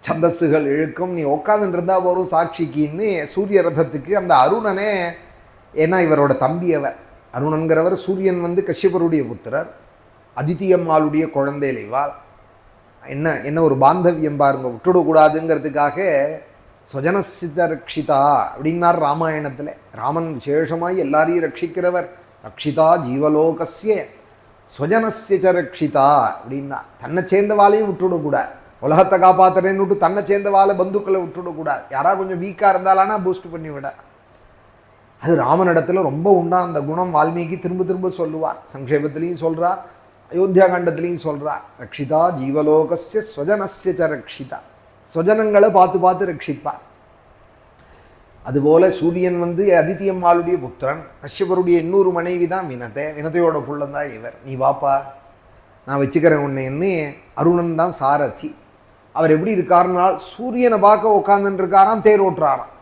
S1: சந்தஸ்ஸுகள் இழுக்கும், நீ உட்காந்துட்டு இருந்தால் போகிறோம் சாட்சிக்குன்னு சூரிய ரதத்துக்கு அந்த அருணனே, ஏன்னா இவரோட தம்பி அவர் அருணன்கிறவர். சூரியன் கஷ்யபருடைய புத்திரர், அதித்தியம்மாளுடைய குழந்தை இவாள். என்ன ஒரு பாந்தவியம் பாருங்க, விட்டுடக்கூடாதுங்கிறதுக்காக ஸ்வஜனசித ரக்ஷிதா அப்படின்னார் ராமாயணத்தில். ராமன் விசேஷமாய் எல்லாரையும் ரட்சிக்கிறவர். ரக்ஷிதா ஜீவலோகஸ்ய ஸ்வஜனசிய ரக்ஷிதா அப்படின்னா தன்னை சேர்ந்தவாளையும் விட்டுவிடக்கூடாது, உலகத்தை காப்பாற்றுறேன்னு விட்டு தன்னை சேர்ந்தவாளை பந்துக்களை விட்டுவிடக்கூடாது. யாராவது கொஞ்சம் வீக்காக இருந்தாலானா பூஸ்ட் பண்ணி விட. அது ராமனிடத்தில் ரொம்ப உண்டா அந்த குணம். வால்மீகி திரும்ப திரும்ப சொல்லுவார், சங்கேபத்திலையும் சொல்கிறார், அயோத்தியா காண்டத்திலையும் சொல்கிறார். ரக்ஷிதா ஜீவலோகஸ்ய ஸ்வஜனசிய ரக்ஷிதா, ஸ்வஜனங்களை பார்த்து பார்த்து ரட்சிப்பார். அதுபோல சூரியன் அதித்தியம்மாளுடைய புத்திரன், கஷ்யபருடைய இன்னொரு மனைவி தான் வினதை, வினதையோட புள்ளந்தான் இவர். நீ வாப்பா நான் வச்சுக்கிறேன் உன்னைன்னு அருணன் தான் சாரதி. அவர் எப்படி இருக்காருனால் சூரியனை பார்க்க உட்காந்துட்டு இருக்காராம், தேர் ஓட்டுறாராம்.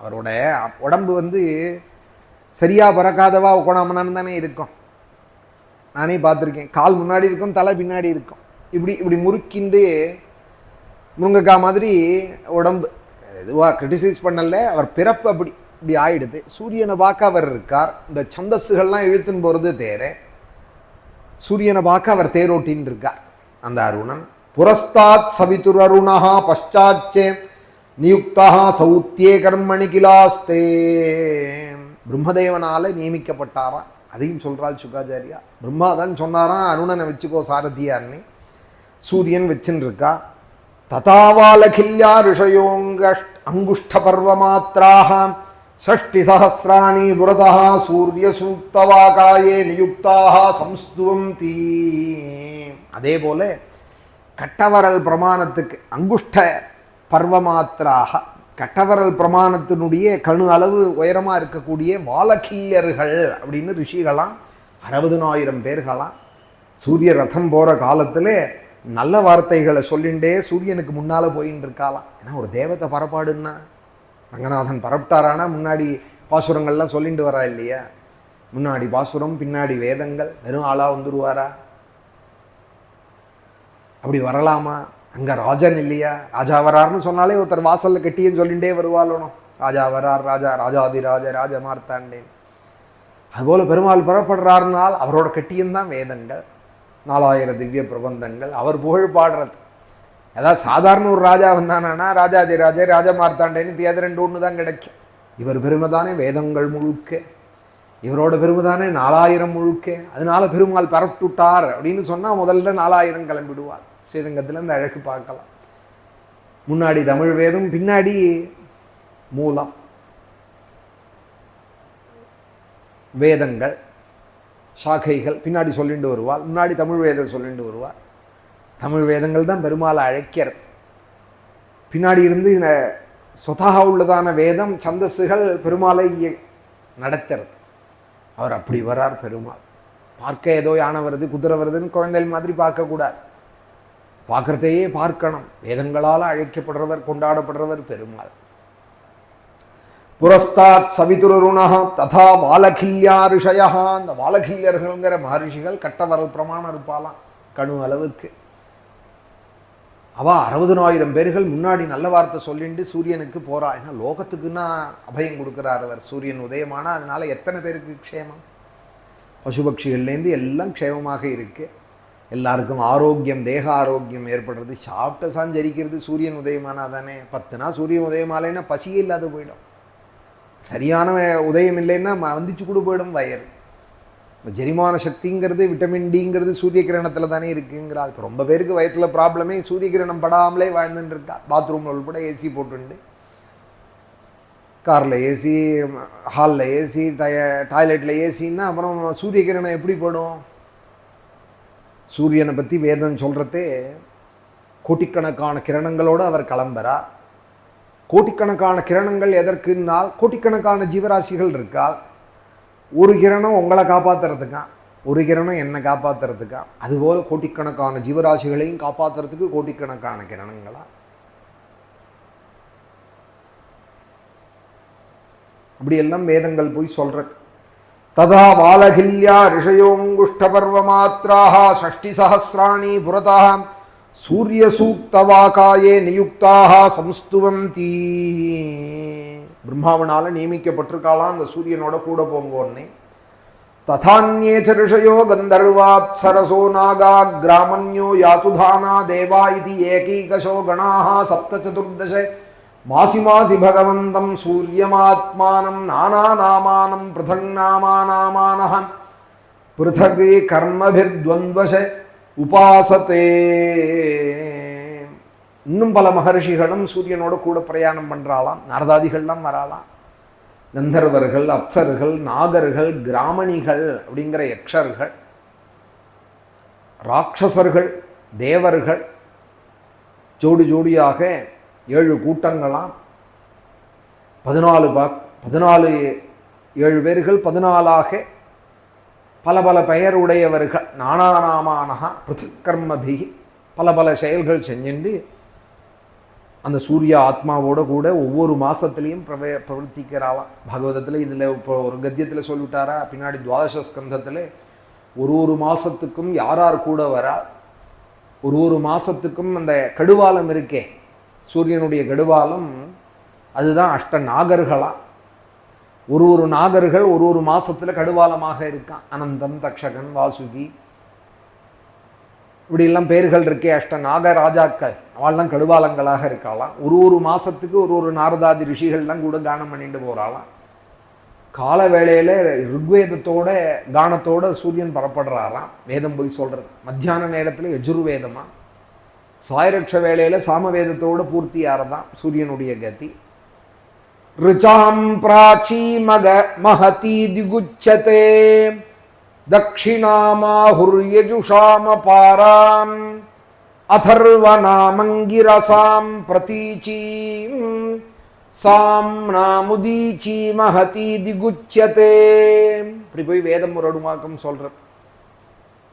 S1: அவரோட உடம்பு சரியாக பறக்காதவா உட்காணாமனான்னு தானே இருக்கும். நானே பார்த்துருக்கேன், கால் முன்னாடி இருக்கும், தலை பின்னாடி இருக்கும், இப்படி முறுக்கிண்டு முருங்கைக்காய் மாதிரி உடம்பு. எதுவாக கிரிட்டிசைஸ் பண்ணல, அவர் பிறப்பு இப்படி ஆயிடுது. சூரியனை பார்க்க அவர் இருக்கார், இந்த சந்தஸ்ஸுகள்லாம் இழுத்துன்னு போகிறது தேரை, சூரியனை பார்க்க அவர் தேரோட்டின்னு இருக்கார் அந்த அருணன். புரஸ்தாத் சவிதுர் அருணா பஷ்சாச்சே நியுக்தா சௌத்தியே கர்மணி கிலாஸ்தே, பிரம்மதேவனால நியமிக்கப்பட்டாராம். அதையும் சொல்கிறாள் சுகாச்சாரியா. பிரம்மா தான் சொன்னாராம் அருணனை வச்சுக்கோ சாரதியார்னு, சூரியன் வச்சுன்னு இருக்கா. ததாவாலகில்யா ரிஷயோங்க அங்குஷ்ட பர்வமாத்ராக ஷஷ்டி சஹஸ்ராணி புரதா சூரிய சூக்தவாகாயே நியுக்தாக சம்ஸ்துவந்தி. அதே போல கட்டவரல் பிரமாணத்துக்கு அங்குஷ்ட பர்வமாத்திராக, கட்டவரல் பிரமாணத்தினுடைய கணு அளவு உயரமாக இருக்கக்கூடிய வாலகில்யர்கள் அப்படின்னு ரிஷிகளாம் 60,000 பேர்களாம் சூரிய ரதம் போகிற காலத்தில் நல்ல வார்த்தைகளை சொல்லிண்டே சூரியனுக்கு முன்னால் போயின்னு இருக்காலாம். ஏன்னா ஒரு தேவத்தை பரப்பாடுன்னா ரங்கநாதன் பரப்பிட்டாரானா முன்னாடி பாசுரங்கள்லாம் சொல்லிட்டு வரா இல்லையா, முன்னாடி பாசுரம் பின்னாடி வேதங்கள், வெறும் ஆளாக வந்துடுவாரா? அப்படி வரலாமா? அங்கே ராஜன் இல்லையா, ராஜா வரார்னு சொன்னாலே ஒருத்தர் வாசலில் கட்டின்னு சொல்லிகிட்டே வருவாளோனோ, ராஜா வரார், ராஜாதிராஜ ராஜ மார்த்தாண்டேன். அதுபோல் பெருமாள் புறப்படுறாருனால் அவரோட கட்டியம்தான் வேதங்கள், 4000 திவ்ய பிரபந்தங்கள், அவர் புகழ் பாடுறது. அதாவது சாதாரண ஒரு ராஜா வந்தானா ராஜாதிராஜ ராஜ மார்த்தாண்டேன்னு தேதி 2 தான் கிடைக்கும். இவர் பெருமை தானே வேதங்கள் முழுக்க, இவரோட பெருமை தானே 4000 முழுக்க. அதனால பெருமாள் பரப்பிட்டுட்டார் அப்படின்னு சொன்னால் முதல்ல 4000 கிளம்பிடுவார். ஸ்ரீரங்கத்தில் இந்த அழகு பார்க்கலாம். முன்னாடி தமிழ் வேதம், பின்னாடி மூலம் வேதங்கள் சாக்கைகள் பின்னாடி சொல்லிட்டு வருவாள், முன்னாடி தமிழ் வேதம் சொல்லிட்டு வருவாள். தமிழ் வேதங்கள் தான் பெருமாளை அழைக்கிறது. பின்னாடி இருந்து இந்த சொதாக உள்ளதான வேதம் சந்தஸ்ஸுகள் பெருமாளை நடத்துறது. அவர் அப்படி வரார் பெருமாள். பார்க்க ஏதோ யானை வருது குதிரை வருதுன்னு குழந்தைகள் மாதிரி பார்க்கக்கூடாது, பார்க்குறதையே பார்க்கணும். வேதங்களால் அழைக்கப்படுறவர் கொண்டாடப்படுறவர் பெருமாள். புரஸ்தாத் சவிதுருணா ததா வாலகில்யா ரிஷயா, அந்த வாலகில்யர்கள்ங்கிற மகர்ஷிகள் கட்டவரல் பிரமாணம் இருப்பாலாம் கணு அளவுக்கு. அவள் 60,000 பேர்கள் முன்னாடி நல்ல வார்த்தை சொல்லிட்டு சூரியனுக்கு போறா. ஏன்னா லோகத்துக்குன்னா அபயம் கொடுக்குறார் அவர். சூரியன் உதயமானா அதனால எத்தனை பேருக்கு க்ஷேமம், பசுபக்ஷிகள்லேருந்து எல்லாம் க்ஷேமமாக இருக்கு. எல்லாருக்கும் ஆரோக்கியம், தேக ஆரோக்கியம் ஏற்படுறது, சாப்பிட்ட சாஞ்சரிக்கிறது சூரியன் உதயமானா தானே. 10 நாள் சூரியன் உதயமாலைன்னா பசியே இல்லாத போயிடும். சரியான உதயம் இல்லைன்னா வந்துச்சு கூட போயிடும் வயர். ஜெரிமான சக்திங்கிறது விட்டமின் டிங்கிறது சூரிய கிரணத்தில் தானே இருக்குங்கிறாள். இப்போ ரொம்ப பேருக்கு வயத்தில் ப்ராப்ளமே சூரிய கிரணம் படாமலே வாழ்ந்துட்டு இருக்கா. பாத்ரூமில் உள்பட ஏசி போட்டுண்டு காரில் ஏசி, ஹாலில் ஏசி, டாய்லெட்டில் ஏசின்னா அப்புறம் சூரிய கிரணம் எப்படி படும்? சூரியனை பற்றி வேதம் சொல்கிறதே கோட்டிக்கணக்கான கிரணங்களோடு அவர் கிளம்புறார். கோட்டிக்கணக்கான கிரணங்கள் எதற்குன்னால் கோட்டிக்கணக்கான ஜீவராசிகள் இருக்கால். ஒரு கிரணம் உங்களை காப்பாற்றுறதுக்கா, ஒரு கிரணம் என்னை காப்பாற்றுறதுக்கா, அதுபோல் கோட்டிக்கணக்கான ஜீவராசிகளையும் காப்பாற்றுறதுக்கு கோட்டிக்கணக்கான கிரணங்களா? அப்படியெல்லாம் வேதங்கள் போய் சொல்றது. ததா பாலகில்யா ரிஷயோங்குஷ்டபர்வ மாத்ராஹ ஷஷ்டி சஹஸ்ராணி புரதா சூரிய சூக்தவாகாயே நியுக்தாக சம்ஸ்துவந்தி. பிரம்மாவனால நியமிக்கப்பட்டிருக்காளாம் அந்த சூரியனோட கூட போங்கோன்னே. ததான்யேச்ச ரிஷயோ கந்தர்வாப்சரசோ நாகா கிராமண்யோ யாத்துதானா தேவா இது ஏகீகசோ கணாஹ சப்த சதுர்தச மாசி மாசி பகவந்தம் சூரியமாத்மானம் நானா நாமானம் பிருதங் நாமானாமானஹ பிருதகே கர்மபிர்த்வந்த்வச உபாசத்தே. இன்னும் பல மகர்ஷிகளும் சூரியனோட கூட பிரயாணம் பண்றாளாம். நாரதாதிகள்லாம் வராளாம். கந்தர்வர்கள், அப்சர்கள், நாகர்கள், கிராமணிகள் அப்படிங்கிற யக்ஷர்கள், ராட்சசர்கள், தேவர்கள், ஜோடி ஜோடியாக 7 கூட்டங்களாம். 14 7 பேர்கள் 14ஆக பல பல பெயர் உடையவர்கள். நானாநாமானஹா பிருதக் கர்மபிகி, பல பல செயல்கள் செஞ்சுண்டு அந்த சூரிய ஆத்மாவோட கூட ஒவ்வொரு மாதத்துலேயும் பிரவர்த்திக்கிறாளாம். பாகவதத்தில் இதில் இப்போ ஒரு கத்தியத்தில் சொல்லிவிட்டாரா, பின்னாடி துவாதச ஸ்கந்தத்தில் ஒரு மாதத்துக்கும் யார் கூட வரா, ஒரு மாதத்துக்கும் அந்த கடுவாலம் இருக்கே சூரியனுடைய கடுவாலம், அதுதான் அஷ்ட நாகர்களாம். ஒரு நாகர்கள் ஒரு மாதத்தில் கடுவாலமாக இருக்கான். அனந்தம், தக்ஷகன், வாசுகி, இப்படியெல்லாம் பேர்கள் இருக்கே அஷ்ட நாக ராஜாக்கள், அவள்லாம் கடுவாலங்களாக இருக்காளாம். ஒரு மாதத்துக்கு ஒரு நாரதாதி ரிஷிகள்லாம் கூட கானம் பண்ணிட்டு போகிறாளாம். கால வேளையில் ருக்வேதத்தோட கானத்தோட சூரியன் பரப்படுறாராம். வேதம் போய் சொல்கிறது. மத்தியான நேரத்தில் யஜுர்வேதமாக, சாயரட்ச வேளையில் சாமவேதத்தோடு பூர்த்தி ஆறதான் சூரியனுடைய கதி. ருச்சாம் பிராச்சி மக மஹதி திகுச்சதே தக்ஷிணாமாஹுர்யஜுஷாம பாராம் அதர்வநாமங்கிரசாம் பிரதீச்சீம் சாம் நாமுதீச்சி மஹதி திகுச்சதே. இப்படி போய் வேதம் ஒரு அடுமாக்கம் சொல்கிறது.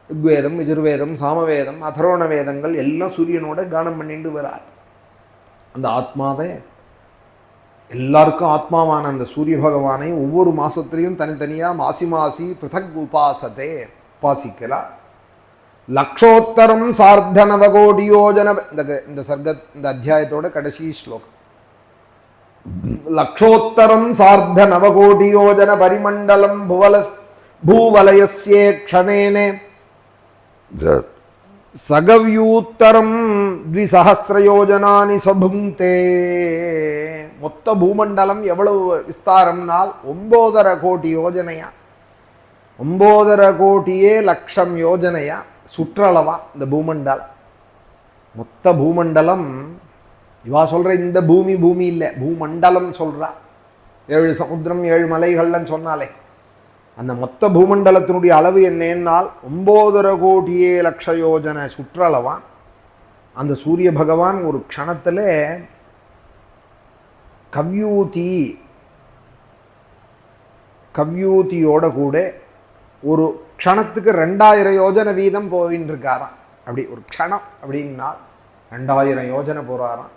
S1: ருக்வேதம், யஜுர்வேதம், சாமவேதம், அதர்வண வேதங்கள் எல்லாம் சூரியனோட கானம் பண்ணிட்டு வரார். அந்த ஆத்மாவை, எல்லாருக்கும் ஆத்மாவான அந்த சூரிய பகவானை ஒவ்வொரு மாதத்துலேயும் தனித்தனியாக மாசி பிருதக் உபாசத்தை உபாசிக்கிறார். லக்ஷோத்தரம் சார்த்தநவகோடி யோஜன, இந்த அத்தியாயத்தோட கடைசி ஸ்லோகம். லக்ஷோத்தரம் சார்த்தநவகோடி யோஜன பரிமண்டலம் பூவலயஸ்யே க்ஷணேனே சகவ்யூத்தரம் 2000 யோஜனானி சபுங்கே. மொத்த பூமண்டலம் எவ்வளவு விஸ்தாரம்னால் 9.5 கோடி யோஜனையா, 9.5 கோடியே லட்சம் யோஜனையா சுற்றளவா இந்த பூமண்டலம். மொத்த பூமண்டலம் இவா சொல்ற இந்த பூமி இல்லை, பூமண்டலம் சொல்றா. 7 சமுத்திரம் 7 மலைகள்னு சொன்னாலே அந்த மொத்த பூமண்டலத்தினுடைய அளவு என்னன்னால் 9.5 கோடியே லட்ச யோஜனை சுற்றளவான். அந்த சூரிய பகவான் ஒரு க்ஷணத்தில் கவ்யூதியோட கூட ஒரு க்ஷணத்துக்கு 2000 யோஜனை வீதம் போயின்னு இருக்காராம். அப்படி ஒரு க்ஷணம் அப்படின்னா 2000 யோஜனை போகிறாராம்.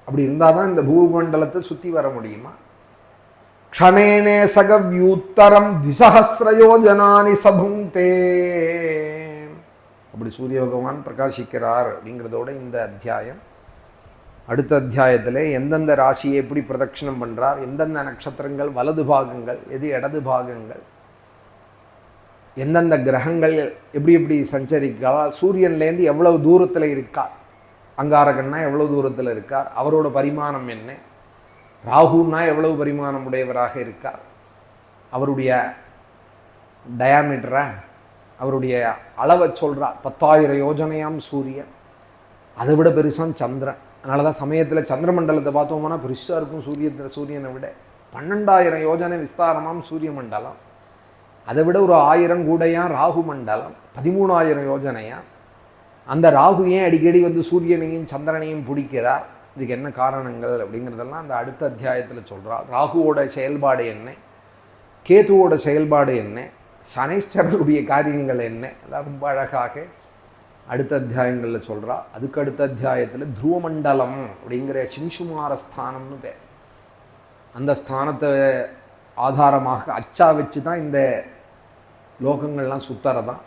S1: அப்படி இருந்தால் தான் இந்த பூமண்டலத்தை சுற்றி வர முடியுமா? க்ஷணேனே சகவ்யூத்தரம் 2000 யோஜனானி சபுங்கே. அப்படி சூரிய பகவான் பிரகாசிக்கிறார் அப்படிங்கிறதோட இந்த அத்தியாயம். அடுத்த அத்தியாயத்தில் எந்தெந்த ராசியை எப்படி பிரதட்சிணம் பண்ணுறார், எந்தெந்த நட்சத்திரங்கள் வலது பாகங்கள், எது இடது பாகங்கள், எந்தெந்த கிரகங்கள் எப்படி சஞ்சரிக்கிறார், சூரியன்லேருந்து எவ்வளவு தூரத்தில் இருக்கார், அங்காரகன்னா எவ்வளவு தூரத்தில் இருக்கார், அவரோட பரிமாணம் என்ன, ராகுன்னா எவ்வளவு பரிமாணம் உடையவராக இருக்கார், அவருடைய டயாமீட்டரை, அவருடைய அளவை சொல்கிறார். 10,000 யோஜனையாம் சூரியன், அதை விட பெருசான் சந்திரன். அதனால தான் சமயத்தில் சந்திரமண்டலத்தை பார்த்தோம்னா பெருசாக இருக்கும் சூரியனை விட. 12,000 யோஜனை விஸ்தாரமாம் சூரிய மண்டலம். அதை விட ஒரு 1000 கூடையாம் ராகு மண்டலம், 13,000 யோஜனையா. அந்த ராகு ஏன் அடிக்கடி வந்து சூரியனையும் சந்திரனையும் பிடிக்கிறார், இதுக்கு என்ன காரணங்கள் அப்படிங்கிறதெல்லாம் அந்த அடுத்த அத்தியாயத்தில் சொல்கிறார். ராகுவோட செயல்பாடு என்ன, கேதுவோட செயல்பாடு என்ன, சனீஸ்வரனுடைய காரியங்கள் என்ன, அதான் ரொம்ப அழகாக அடுத்த அத்தியாயங்களில் சொல்கிறா. அதுக்கு அடுத்த அத்தியாயத்தில் துருவமண்டலம் அப்படிங்கிற சிம்சுமார ஸ்தானம்னு பேர். அந்த ஸ்தானத்தை ஆதாரமாக அச்சா வச்சு தான் இந்த லோகங்கள்லாம் சுத்தறதான்.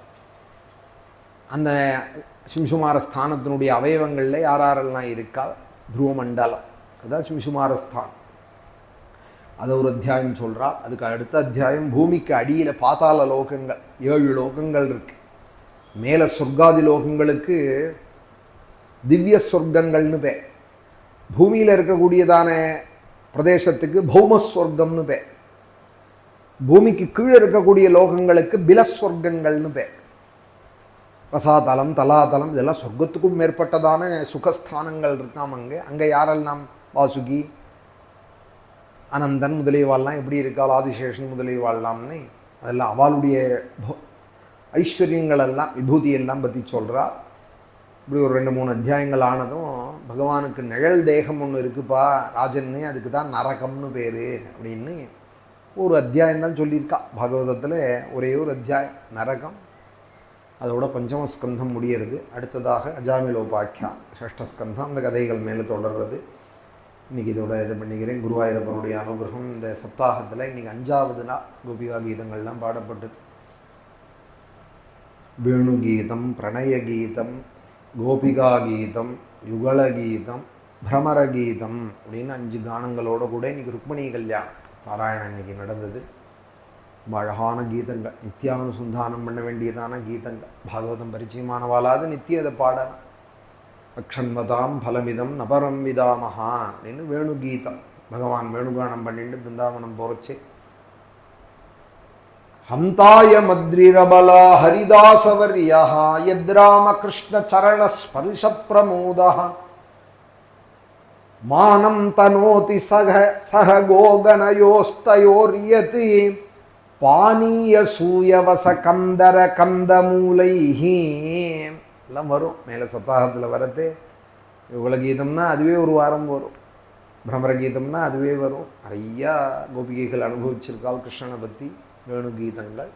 S1: அந்த சிம்சுமார ஸ்தானத்தினுடைய அவயவங்களில் யாரெல்லாம் இருக்கா, துருவமண்டலம், அதுதான் சிம்சுமார ஸ்தானம். அதை ஒரு அத்தியாயம் சொல்கிறா. அதுக்கு அடுத்த அத்தியாயம் பூமிக்கு அடியில் பாதாள லோகங்கள், 7 லோகங்கள் இருக்குது. மேலே சொர்க்காதி லோகங்களுக்கு திவ்ய சொர்க்கங்கள்னு பேர். பூமியில் இருக்கக்கூடியதான பிரதேசத்துக்கு பௌமஸ்வர்க்கம்னு பேர். பூமிக்கு கீழே இருக்கக்கூடிய லோகங்களுக்கு பிலஸ்வர்க்கங்கள்னு பேர். ரசாதலம், தலாதலம், இதெல்லாம் சொர்க்கத்துக்கும் மேற்பட்டதான சுகஸ்தானங்கள் இருக்காம். அங்கே யாரெல்லாம் வாசுகி, அனந்தன் முதலியவாள்லாம் எப்படி இருக்காள், ஆதிசேஷன் முதலியவாள்லாம்னு அதெல்லாம் அவளுடைய ஐஸ்வர்யங்களெல்லாம் விபூதியெல்லாம் பற்றி சொல்கிறா. இப்படி ஒரு 2-3 அத்தியாயங்கள் ஆனதும் பகவானுக்கு நிழல் தேகம் ஒன்று இருக்குப்பா ராஜன்னு, அதுக்கு தான் நரகம்னு பேர் அப்படின்னு ஒரு அத்தியாயம்தான் சொல்லியிருக்கா பாகவதத்தில். ஒரே ஒரு அத்தியாயம் நரகம். அதோட பஞ்சமஸ்கந்தம் முடியறது. அடுத்ததாக அஜாமிலோபாக்கியா ஷஷ்டஸ்கந்தம், அந்த கதைகள் மேலே தொடர்றது. இன்றைக்கி இதோட இது பண்ணிக்கிறேன். குருவாயூரப்பனுடைய அனுகிரகம் இந்த சப்தாகத்தில் இன்றைக்கி 5வது நாள் கோபிகா கீதங்கள்லாம் பாடப்பட்டது. வேணுகீதம், பிரணயகீதம், கோபிகா கீதம், யுகலகீதம், பிரமரகீதம் அப்படின்னு 5 கானங்களோட கூட இன்றைக்கி ருக்மணி கல்யாணம் பாராயணம் இன்றைக்கி நடந்தது. ரொம்ப அழகான கீதங்கள், நித்தியானுசந்தானம் பண்ண வேண்டியதான கீதங்கள். பாகவதம் பரிச்சயமானவாளாது நித்திய அதை பாடலாம். அக்ஷன்வதாம் பலமிதம் நபரம் விதாமஹா அப்படின்னு வேணுகீதம். பகவான் வேணுகானம் பண்ணிட்டு பிருந்தாவனம் போச்சு. ஹந்தாய மத்ரிரபலா ஹரிதாசவர்யா யத்ராமகிருஷ்ண சரண ஸ்பர்ஷ பிரமோதா மானம் தனோதி சக கோகனயோஸ்தயோர்யதி பானீய சூயவச கந்தர கந்தமூலைஹி எல்லாம் வரும். மேலே சப்தாகத்தில் வரது. யுகலகீதம்னா அதுவே ஒரு வாரம் வரும். பிரமரகீதம்னா அதுவே வரும். நிறையா கோபிகைகள் அனுபவிச்சிருக்காள் கிருஷ்ணனை பற்றி. வேணுகீதங்கள்,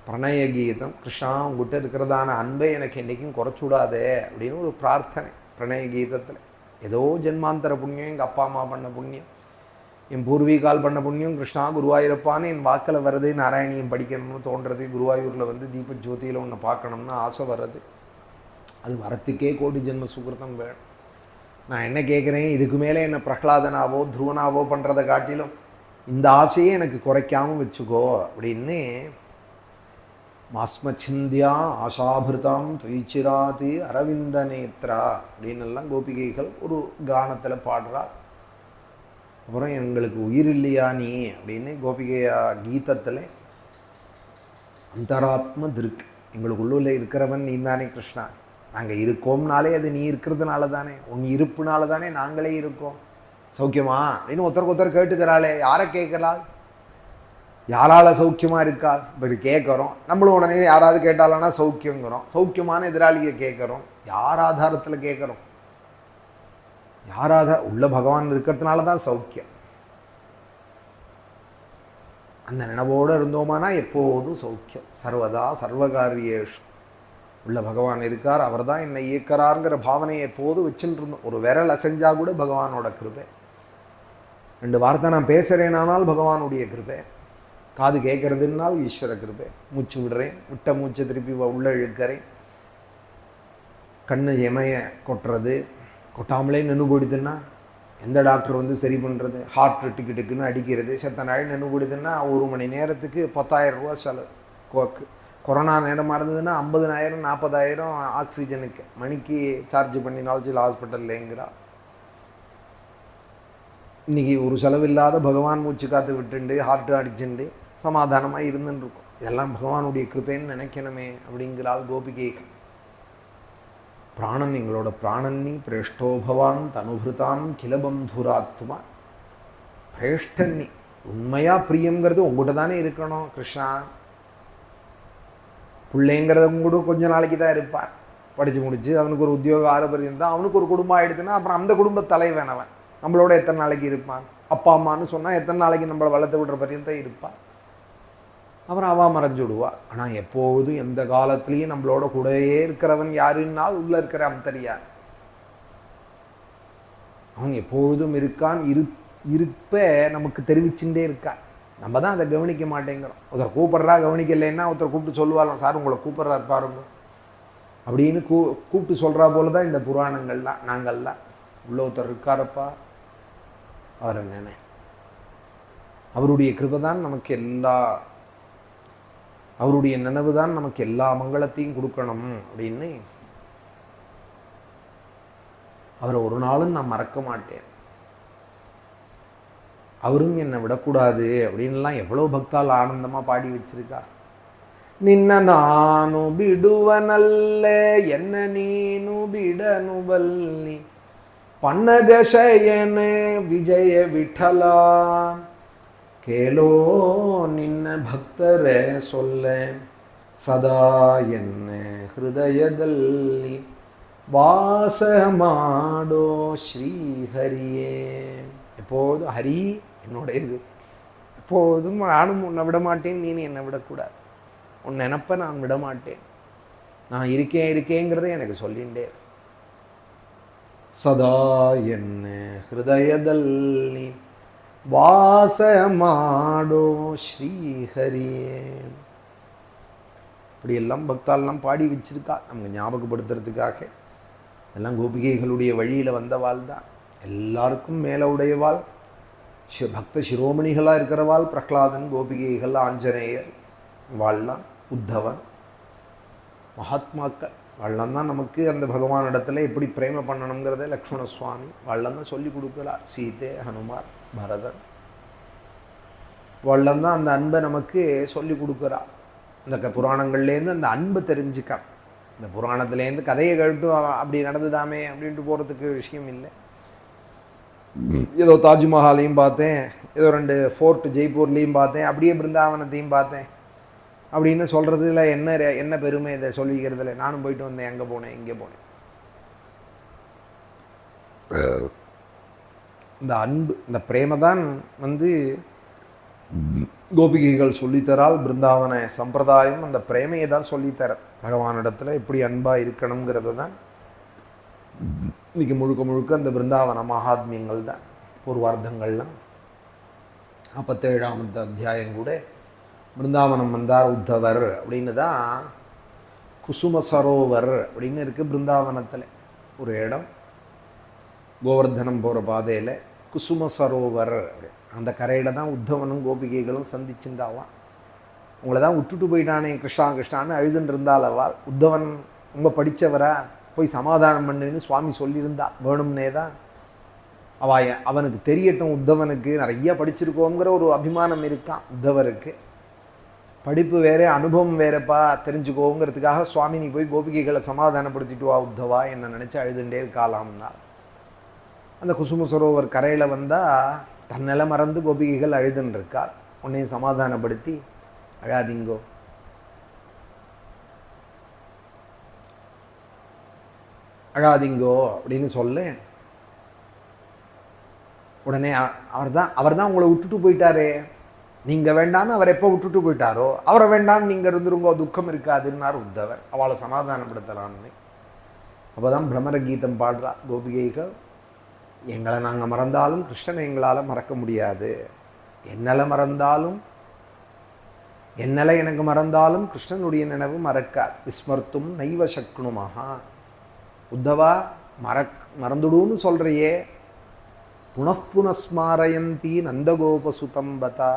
S1: பிரணய கீதம், கிருஷ்ணா உங்ககிட்ட இருக்கிறதான அன்பை எனக்கு என்றைக்கும் குறைச்சுடாதே அப்படின்னு ஒரு பிரார்த்தனை பிரணய கீதத்தில். ஏதோ ஜென்மாந்தர புண்ணியம், எங்கள் அப்பா அம்மா பண்ண புண்ணியம், என் பூர்வீகால் பண்ண புண்ணியம், கிருஷ்ணா குருவாயூரப்பான்னு என் வாக்கில் வர்றது, நாராயணியம் படிக்கணும்னு தோன்றது, குருவாயூரில் வந்து தீப ஜோதியில் ஒன்று பார்க்கணும்னு ஆசை வர்றது. அது வரத்துக்கே கோடி ஜென்ம சுகிருத்தம் வேணும். நான் என்ன கேட்குறேன், இதுக்கு மேலே என்ன பிரகலாதனாவோ துருவனாவோ பண்ணுறதை காட்டிலும் இந்த ஆசையே எனக்கு குறைக்காமல் வச்சுக்கோ அப்படின்னு மாஸ்மச்சிந்தியா ஆசாபிருதாம் தொய்ச்சிராதி அரவிந்த நேத்ரா அப்படின்னு எல்லாம் கோபிகைகள் ஒரு கானத்தில் பாடுறா. அப்புறம் எங்களுக்கு உயிர் இல்லையா நீ அப்படின்னு கோபிகையா கீதத்தில் அந்தராத்ம திருக்கு, எங்களுக்குள்ள இருக்கிறவன் நீ தானே கிருஷ்ணா. நாங்கள் இருக்கோம்னாலே அது நீ இருக்கிறதுனால தானே, உன் இருப்புனால தானே நாங்களே இருக்கோம். சௌக்கியமா அப்படின்னு ஒருத்தருக்கு கேட்டுக்கிறாளே, யாரை கேட்கறாள், யாரால சௌக்கியமாக இருக்காள். இப்போ கேட்குறோம் நம்மளும், உடனே யாராவது கேட்டாலன்னா சௌக்கியங்கிறோம். சௌக்கியமான எதிராளியை கேட்குறோம். யார் ஆதாரத்தில் கேட்குறோம்? யாராத உள்ள பகவான் இருக்கிறதுனால தான் சௌக்கியம். அந்த நினைவோடு இருந்தோமானா எப்போதும் சௌக்கியம். சர்வதா சர்வகாரியேஷு உள்ள பகவான் இருக்கார், அவர் தான் என்னை இயக்கிறாருங்கிற பாவனையை எப்போதும் வச்சுட்டு இருந்தோம். ஒரு விரல் அசைஞ்சா கூட பகவானோட கிருபை. 2 வார்த்தை நான் பேசுகிறேனானால் பகவானுடைய கிருபை. காது கேட்கறதுனால் ஈஸ்வர கிருபை. மூச்சு விடுறேன், விட்ட மூச்சை திருப்பி உள்ள இழுக்கிறேன். கண்ணு எமைய கொட்டுறது, கொட்டாமலே நின்று போயிடுதுன்னா எந்த டாக்டர் வந்து சரி பண்ணுறது? ஹார்ட் டிக்கெட்டுக்குன்னு அடிக்கிறது. செத்த நாள் நின்று போயிடுதுன்னா 1 மணி நேரத்துக்கு 10,000 ரூபா செலவு. கொரோனா நேரமாக இருந்ததுன்னா 50,000 40,000 ஆக்சிஜனுக்கு மணிக்கு சார்ஜ் பண்ணினாலும் சில ஹாஸ்பிட்டல்லேங்கிறா. இன்றைக்கி ஒரு செலவில்லாத பகவான் மூச்சு காற்று விட்டுண்டு ஹார்ட்டு அடிச்சுண்டு சமாதானமாக இருந்துன்னு இருக்கும். இதெல்லாம் பகவானுடைய கிருப்பைன்னு நினைக்கணுமே அப்படிங்கிறாள் கோபிகைகள். பிராணன் எங்களோட பிராணன்னி பிரேஷ்டோபவான் தனுபிருதான் கிலபந்துராத்மா. பிரேஷ்டன் நீ. உண்மையாக பிரியங்கிறது உங்கள்கிட்ட தானே இருக்கணும் கிருஷ்ணா. பிள்ளைங்கிறத கூட கொஞ்ச நாளைக்கு தான் இருப்பார். படித்து முடித்து அவனுக்கு ஒரு உத்தியோகம் ஆரம்பம் இருந்தால் அவனுக்கு ஒரு குடும்பம் ஆகிடுதுன்னா அப்புறம் அந்த குடும்ப தலைவன் அவன். நம்மளோட எத்தனை நாளைக்கு இருப்பான்? அப்பா அம்மானு சொன்னால் எத்தனை நாளைக்கு நம்மளை வளர்த்து விடுற பரியந்தான் இருப்பான். அப்புறம் அவன் மறைஞ்சு விடுவா. ஆனால் எப்போதும் எந்த காலத்துலேயும் நம்மளோட கூடயே இருக்கிறவன் யாருன்னால் உள்ளே இருக்கிற அந்தரியார். அவன் எப்பொழுதும் இருக்கான். இருப்ப நமக்கு தெரிவிச்சுட்டே இருக்கான். நம்ம தான் அதை கவனிக்க மாட்டேங்கிறோம். ஒருத்தர் கூப்பிட்றா கவனிக்கலைன்னா ஒருத்தர் கூப்பிட்டு சொல்லுவாங்க, சார் உங்களை கூப்பிட்றாரு பாருங்க அப்படின்னு கூப்பிட்டு சொல்கிறா போல தான் இந்த புராணங்கள்லாம். நாங்கள்லாம் உள்ள ஒருத்தர் இருக்காரப்பா, அவர் என்னென்ன அவருடைய கிருபை தான் நமக்கு அவருடைய நினைவு தான் நமக்கு எல்லா மங்களத்தையும் கொடுக்கணும் அப்படின்னு அவரை ஒரு நாளும் நான் மறக்க மாட்டேன். அவரும் என்னை விடக்கூடாது அப்படின்லாம் எவ்வளோ பக்தால் ஆனந்தமாக பாடி வச்சிருக்கா. நின்ன நானு ಬಿಡುವನಲ್ಲ ಎನ್ನ ನೀನು ಬಿಡನು ಬಲ್ಲಿ ಪನ್ನಗ ಶಯನ ವಿಜಯ ವಿಠಲ ಕೇಳೋ ನಿನ್ನ ಭಕ್ತರೇ சொல்ல ಸದಾ ಎನ್ನ ಹೃದಯದಲ್ಲಿ வாச மாடோ ஸ்ரீஹரியே. எப்போதும் ஹரி என்னோட இது. எப்போதும் நானும் உன்னை விட மாட்டேன், நீ என்னை விடக்கூடாது. உன் நினப்ப நான் விட மாட்டேன். நான் இருக்கேங்கிறத எனக்கு சொல்லிண்டே. சதா என்ன ஹிருதயದಲ್ಲಿ வாச மாடோ ஸ்ரீஹரியே. இப்படியெல்லாம் பக்தாலெல்லாம் பாடி வச்சிருக்கா நமக்கு ஞாபகப்படுத்துறதுக்காக. எல்லாம் கோபிகைகளுடைய வழியில் வந்தவாள் தான். எல்லாருக்கும் மேலே உடையவாள் பக்த சிரோமணிகளாக இருக்கிறவாள் பிரகலாதன், கோபிகைகள், ஆஞ்சநேயர், வாழலாம் உத்தவன், மகாத்மாக்கள். வாழலாம் தான் நமக்கு அந்த பகவானிடத்தில் எப்படி பிரேம பண்ணணுங்கிறத லக்ஷ்மண சுவாமி வாழலாம் தான் சொல்லி கொடுக்கிறார். சீதை, ஹனுமார், பரதன் வாழலாம் தான் அந்த அன்பை நமக்கு சொல்லி கொடுக்குறார். இந்த புராணங்கள்லேருந்து அந்த அன்பை தெரிஞ்சுக்கான். இந்த புராணத்துலேருந்து கதையை கேட்டு அப்படி நடந்துதாமே அப்படின்ட்டு போகிறதுக்கு விஷயம் இல்லை. ஏதோ தாஜ்மஹாலையும் பார்த்தேன், ஏதோ 2 ஃபோர்ட் ஜெய்ப்பூர்லேயும் பார்த்தேன், அப்படியே பிருந்தாவனத்தையும் பார்த்தேன் அப்படின்னு சொல்கிறதுல என்ன பெருமை இதை சொல்லிக்கிறதுல. நானும் போயிட்டு வந்தேன், அங்கே போனேன், இங்கே போனேன். இந்த அன்பு, இந்த பிரேம தான் கோபிகைகள் சொல்லித்தரால். பிருந்தாவன சம்பிரதாயம் அந்த பிரேமையை தான் சொல்லித்தர. பகவானிடத்தில் எப்படி அன்பாக இருக்கணுங்கிறது தான் இன்றைக்கி முழுக்க அந்த பிருந்தாவன மகாத்மியங்கள் தான். பூர்வார்த்தங்கள்லாம் 47ஆம் அத்தியாயம் கூட பிருந்தாவனம் வந்தார் உத்தவர் அப்படின்னு தான். குசும சரோவர் அப்படின்னு இருக்குது பிருந்தாவனத்தில் ஒரு இடம். கோவர்தனம் போகிற பாதையில் குசும சரோவர், அந்த கரையில் தான் உத்தவனும் கோபிகைகளும் சந்திச்சுட்டாவான். உங்களை தான் விட்டுட்டு போயிட்டானே கிருஷ்ணா கிருஷ்ணான்னு அழுதுன்னு இருந்தாலவா. உத்தவன் ரொம்ப படித்தவரா, போய் சமாதானம் பண்ணுன்னு சுவாமி சொல்லியிருந்தா வேணும்னே தான். அவனுக்கு தெரியட்டும், உத்தவனுக்கு நிறைய படிச்சிருக்கோங்கிற ஒரு அபிமானம் இருக்கான் உத்தவருக்கு. படிப்பு வேறே அனுபவம் வேறப்பா, தெரிஞ்சுக்கோங்கிறதுக்காக சுவாமி நீ போய் கோபிகைகளை சமாதானப்படுத்திட்டு வா உத்தவா என்ன நினச்சி அழுதுண்டே இருக்காளாம்னா. அந்த குசும சரோவர் கரையில் வந்தால் தன்னிலை மறந்து கோபிகைகள் அழுதுன்னு இருக்கா. உன்னையும் சமாதானப்படுத்தி அழாதீங்கோ, அழாதீங்கோ அப்படின்னு சொல்ல உடனே அவர் தான் உங்களை விட்டுட்டு போயிட்டாரே, நீங்கள் வேண்டான்னு அவர் எப்போ விட்டுட்டு போயிட்டாரோ அவரை வேண்டான்னு நீங்கள் இருந்துருங்கோ, துக்கம் இருக்காதுன்னார் உத்தவர். அவளை சமாதானப்படுத்தலான்னு. அப்போ தான் பிரமர கீதம் பாடுறா கோபிகைகள். எங்களை நாங்கள் மறந்தாலும் கிருஷ்ணனை எங்களால் மறக்க முடியாது. என்னலை மறந்தாலும், என்னலை எனக்கு மறந்தாலும் கிருஷ்ணனுடைய நினைவு மறக்காது. விஸ்மர்த்தும் நைவ சக்னுமஹா. உத்தவா மறந்துடுன்னு சொல்கிறையே, புனஸ்மாரயந்தி நந்தகோபசுதம் பதா.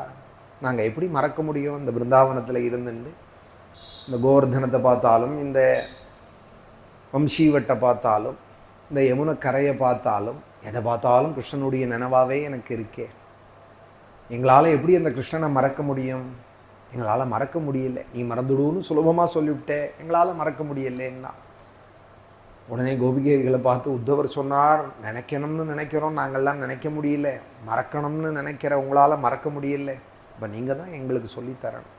S1: நாங்கள் எப்படி மறக்க முடியும்? இந்த பிருந்தாவனத்தில் இருந்துட்டு இந்த கோவர்தனத்தை பார்த்தாலும், இந்த வம்சீவட்டை பார்த்தாலும், இந்த யமுனை கரையை பார்த்தாலும், எதை பார்த்தாலும் கிருஷ்ணனுடைய நினைவாகவே எனக்கு இருக்கே. எங்களால் எப்படி அந்த கிருஷ்ணனை மறக்க முடியும்? எங்களால் மறக்க முடியல. நீ மறந்துடுன்னு சுலபமாக சொல்லிவிட்டே, எங்களால் மறக்க முடியலன்னா. உடனே கோபிகைகளை பார்த்து உத்தவர் சொன்னார், நினைக்கணும்னு நினைக்கிறோம், நாங்கள்லாம் நினைக்க முடியல, மறக்கணும்னு நினைக்கிற உங்களால் மறக்க முடியல, இப்போ நீங்கள் தான் எங்களுக்கு சொல்லித்தரணும்.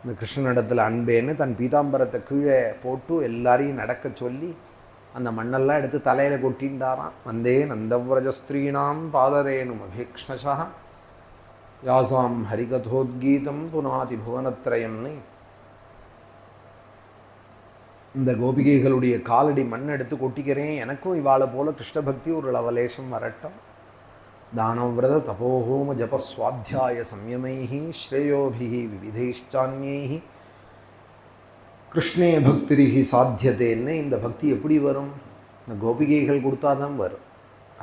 S1: இந்த கிருஷ்ணனிடத்தில் அன்பேன்னு தன் பீதாம்பரத்தை கீழே போட்டு எல்லாரையும் நடக்க சொல்லி அந்த மண்ணெல்லாம் எடுத்து தலையில் கொட்டின்றாராம். வந்தே நந்தவ்ரஜஸ்திரீனாம் பாதரேனும் அபேக்ஷ்ணசா யாசாம் ஹரிகதோத்கீதம் புனாதி புவனத்ரயம்னு இந்த கோபிகைகளுடைய காலடி மண் எடுத்து கொட்டிக்கிறேன், எனக்கும் இவாளை போல கிருஷ்ண பக்தி ஒரு லவலேசம் வரட்டும். தானம் விரத தபோஹோம ஜபஸ்வாத்தியாய சம்யமைஹி ஸ்ரேயோபிஹி விவிதைஷ்டான்யைஹி கிருஷ்ணே பக்திரிஹி சாத்தியதேன்னு இந்த பக்தி எப்படி வரும்? இந்த கோபிகைகள் கொடுத்தாதான் வரும்.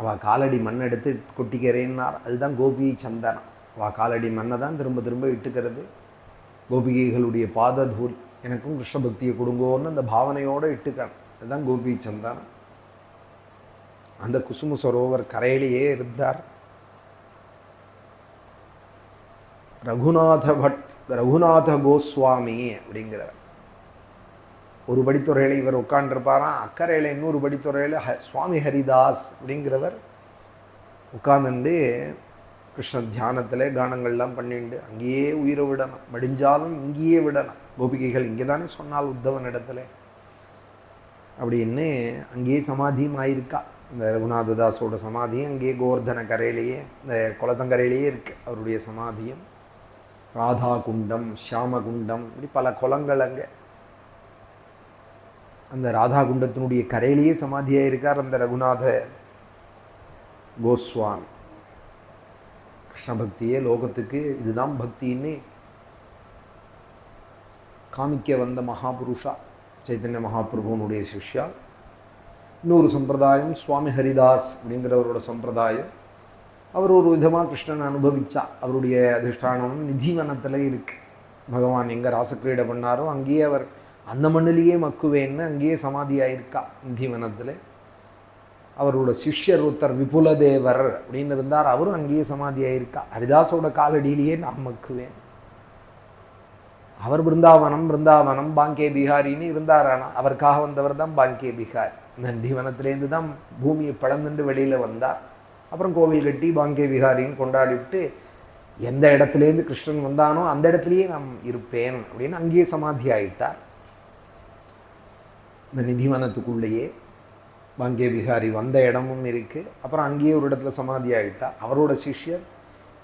S1: அவள் காலடி மண் எடுத்து கொட்டிக்கிறேன்னார், அதுதான் கோபி சந்தனம். அவள் காலடி மண்ணை தான் திரும்ப திரும்ப இட்டுக்கிறது. கோபிகைகளுடைய பாததூள் எனக்கும் கிருஷ்ண பக்தியை கொடுங்கோன்னு அந்த பாவனையோடு இட்டுக்கணும். அதுதான் கோபி சந்தனம். அந்த குசும சரோவர் கரையிலேயே இருந்தார் ரகுநாத கோஸ்வாமி அப்படிங்கிறவர். ஒரு படித்துறையில் இவர் உட்காண்டிருப்பாராம், அக்கறையில் இன்னொரு படித்துறையில் சுவாமி ஹரிதாஸ் அப்படிங்கிறவர் உட்கார்ந்துட்டு கிருஷ்ண தியானத்தில் கானங்கள்லாம் பண்ணிண்டு அங்கேயே உயிரை விடணும், மடிஞ்சாலும் இங்கேயே விடணும். கோபிகைகள் இங்கே தானே சொன்னால் உத்தவன் இடத்துல அப்படின்னு அங்கேயே சமாதியும் ஆயிருக்கா. இந்த ரகுநாததாஸோட சமாதியும் அங்கேயே கோவர்தன கரையிலேயே, இந்த குளத்தங்கரையிலேயே இருக்குது அவருடைய சமாதியும். ராதா குண்டம், ஷியாம குண்டம், இப்படி பல குளங்கள் அங்கே. அந்த ராதா குண்டத்தினுடைய கரையிலேயே சமாதியாக இருக்கார் அந்த ரகுநாத கோஸ்வாமி. கிருஷ்ண பக்தியே லோகத்துக்கு இதுதான் பக்தின்னு காமிக்க வந்த மகாபுருஷா சைத்தன்ய மகாபிரபுனுடைய சிஷ்யா. இன்னொரு சம்பிரதாயம் சுவாமி ஹரிதாஸ் அப்படிங்கிறவரோட சம்பிரதாயம். அவர் ஒரு விதமாக கிருஷ்ணனை அனுபவிச்சா. அவருடைய அதிஷ்டானம் நிதிவனத்தில் இருக்குது. பகவான் எங்கே ராசக்கிரீடை பண்ணாரோ அங்கேயே அவர் அந்த மண்ணிலேயே மக்குவேன்னு அங்கேயே சமாதியாயிருக்கா நிதிவனத்தில். அவரோட சிஷ்யர் ஒருத்தர் விபுலதேவர் அப்படின்னு இருந்தார், அவரும் அங்கேயே சமாதியாயிருக்கா. ஹரிதாஸோட காலடியிலேயே நான் மக்குவேன். அவர் பிருந்தாவனம் பாங்கே பிஹாரின்னு இருந்தார். ஆனால் அவருக்காக வந்தவர் தான் பாங்கே பிஹார். நந்திவனத்திலேருந்து தான் பூமியை பிளந்துட்டு வெளியில் வந்தார். அப்புறம் கோவில் கட்டி பாங்கே பிஹாரின்னு கொண்டாடிவிட்டு எந்த இடத்துலேருந்து கிருஷ்ணன் வந்தானோ அந்த இடத்துலையே நான் இருப்பேன் அப்படின்னு அங்கேயே சமாதி ஆயிட்டார். இந்த நிதிவனத்துக்குள்ளேயே பாங்கே பிஹாரி வந்த இடமும் இருக்குது. அப்புறம் அங்கேயே ஒரு இடத்துல சமாதி ஆகிட்டார். அவரோட சிஷ்யர்,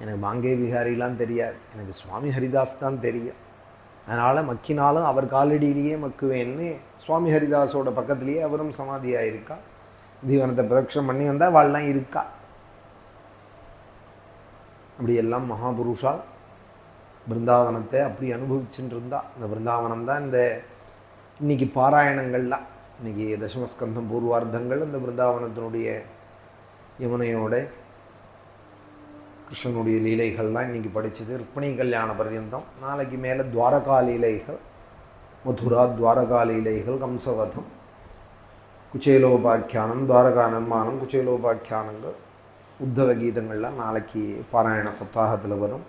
S1: எனக்கு பாங்கே பிஹாரிலாம் தெரியாது, எனக்கு சுவாமி ஹரிதாஸ் தான் தெரியும், அதனால் மக்கினாலும் அவர் காலடியிலேயே மக்குவேன்னு சுவாமி ஹரிதாஸோட பக்கத்துலேயே அவரும் சமாதியாக இருக்கா. தீவனத்தை பிரதட்சணம் பண்ணி வந்தால் வாழலாம் இருக்கா. அப்படியெல்லாம் மகாபுருஷா பிருந்தாவனத்தை அப்படி அனுபவிச்சுட்டு இருந்தா. இந்த பிருந்தாவனம் தான் இந்த இன்றைக்கி பாராயணங்கள்லாம், இன்றைக்கி தசமஸ்கந்தம் பூர்வார்த்தங்கள் இந்த பிருந்தாவனத்தினுடைய யமுனையோட கிருஷ்ணனுடைய லீலைகள்லாம் இன்றைக்கி படித்தது. ருக்மிணி கல்யாண பர்யந்தம். நாளைக்கு மேலே துவாரகா லீலைகள், மதுரா துவாரகா லீலைகள், கம்சவதம், குச்சேலோபாக்கியானம், துவாரகா நிர்மாணம், குச்சேலோபாக்கியானங்கள், உத்தவ கீதங்கள்லாம் நாளைக்கு பாராயண சப்தாகத்தில் வரும்.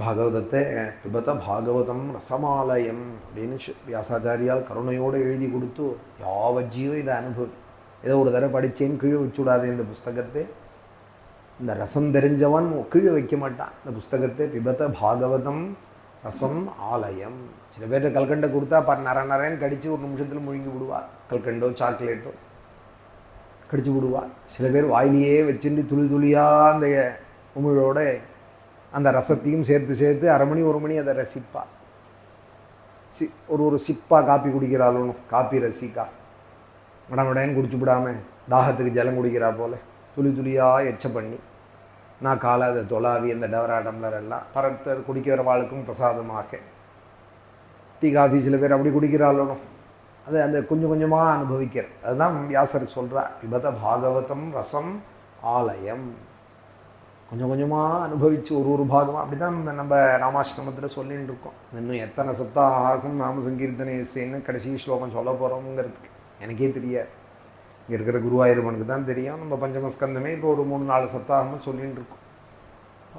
S1: பாகவதத்தை பிபத பாகவதம் ரசமாலயம் அப்படின்னு வியாசாச்சாரியால் கருணையோடு எழுதி கொடுத்து யாவஜீவம் இதை அனுபவி. ஏதோ ஒரு தடவை படித்தேன்னு கீழே வச்சுவிடாது இந்த புஸ்தகத்தை. இந்த ரசம் தெரிஞ்சவன் கீழே வைக்க மாட்டான் இந்த புஸ்தகத்தை. பிபத பாகவதம் ரசம் ஆலயம். சில பேர்கிட்ட கல்கண்டை கொடுத்தா நரேன்னு கடித்து ஒரு நிமிஷத்தில் முழுங்கி விடுவார். கல்கண்டோ சாக்லேட்டோ கடிச்சு விடுவார். சில பேர் வாயிலேயே வச்சுட்டு துளி துளியாக அந்த உமிழோட அந்த ரசத்தையும் சேர்த்து அரை மணி ஒரு மணி அதை ரசிப்பா. ஒரு சிப்பா காப்பி குடிக்கிறாளுன்னு காப்பி ரசிக்கா மடமடன்னு குடிச்சு விடாமல் தாகத்துக்கு ஜலம் குடிக்கிறா போல் துளி துளியாக எச்ச பண்ணி நான் காலை அதை தொலாவி அந்த டவரா டம்ளர் எல்லாம் பரத்து குடிக்கிறவாளுக்கும் பிரசாதமாக டீ காஃபி சில பேர் அப்படி குடிக்கிறாளுன்னு அது அந்த கொஞ்சம் கொஞ்சமாக அனுபவிக்கிறது. அதுதான் வியாசர் சொல்கிறார், பிபத பாகவதம் ரசம் ஆலயம். கொஞ்சம் கொஞ்சமாக அனுபவித்து ஒரு பாகமாக அப்படி தான் நம்ம ராமாசிரமத்தில் சொல்லின்னு இருக்கோம். இன்னும் எத்தனை சப்தாகம் ஆகும் நாம சங்கீர்த்தனை இசைன்னு கடைசி ஸ்லோகம் சொல்ல போகிறோங்கிறதுக்கு எனக்கே தெரியாது. இங்கே இருக்கிற குருவாயூரப்பனுக்கு தான் தெரியும். நம்ம பஞ்சமஸ்கந்தமே இப்போ ஒரு 3-4 சப்தாகமாக சொல்லின்னு இருக்கோம்.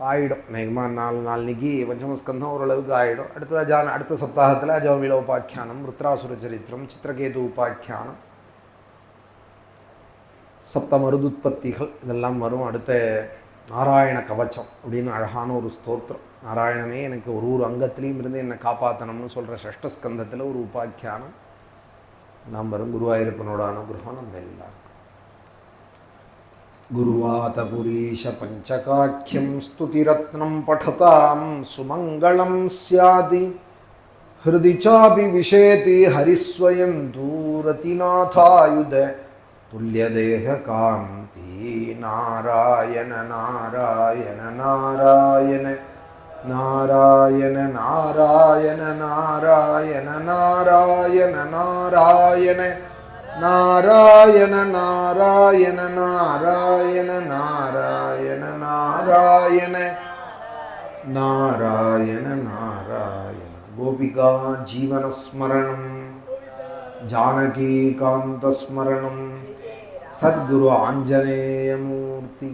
S1: ஆகிடும். அநேகமாக நாளைக்கு பஞ்சமஸ்கந்தம் ஓரளவுக்கு ஆகிடும். அடுத்த சப்தாகத்தில் அஜோமில உபாக்கியானம், ருத்ராசுர சரித்திரம், சித்திரகேது உபாக்கியானம், சப்த மருதுத்பத்திகள் இதெல்லாம் வரும். அடுத்த நாராயண கவச்சம் அப்படின்னு அழகான ஒரு ஸ்தோத்திரம். நாராயணனே எனக்கு ஒரு அங்கத்திலையும் இருந்து என்னை காப்பாற்றணும்னு சொல்கிற ஷஷ்டஸ்கந்தத்தில் ஒரு உபாக்கியானம் நாம் வரும். குருவாயூரப்பனோட அனுகிரகம் நம்ம எல்லாருக்கும். குருவாதபுரீஷ பஞ்சகாக்கியம் ஸ்துதிரத்னம் படதாம் சுமங்களம் ஸ்யாதி ஹிருதி சாபி விஷேதி ஹரிஸ்வயம் தூரதிநாதாயுத துல்யதேக காந்தி. நாராயண நாராயண நாராயண நாராயண நாராயண நாராயண நாராயண நாராயண நாராயண நாராயண நாராயண நாராயண நாராயண நாராயண நாராயண. கோபிகா ஜீவனஸ்மரணம் ஜானகீகாந்தஸ்மரணம். சத்குரு ஆஞ்சநேயமூர்த்தி.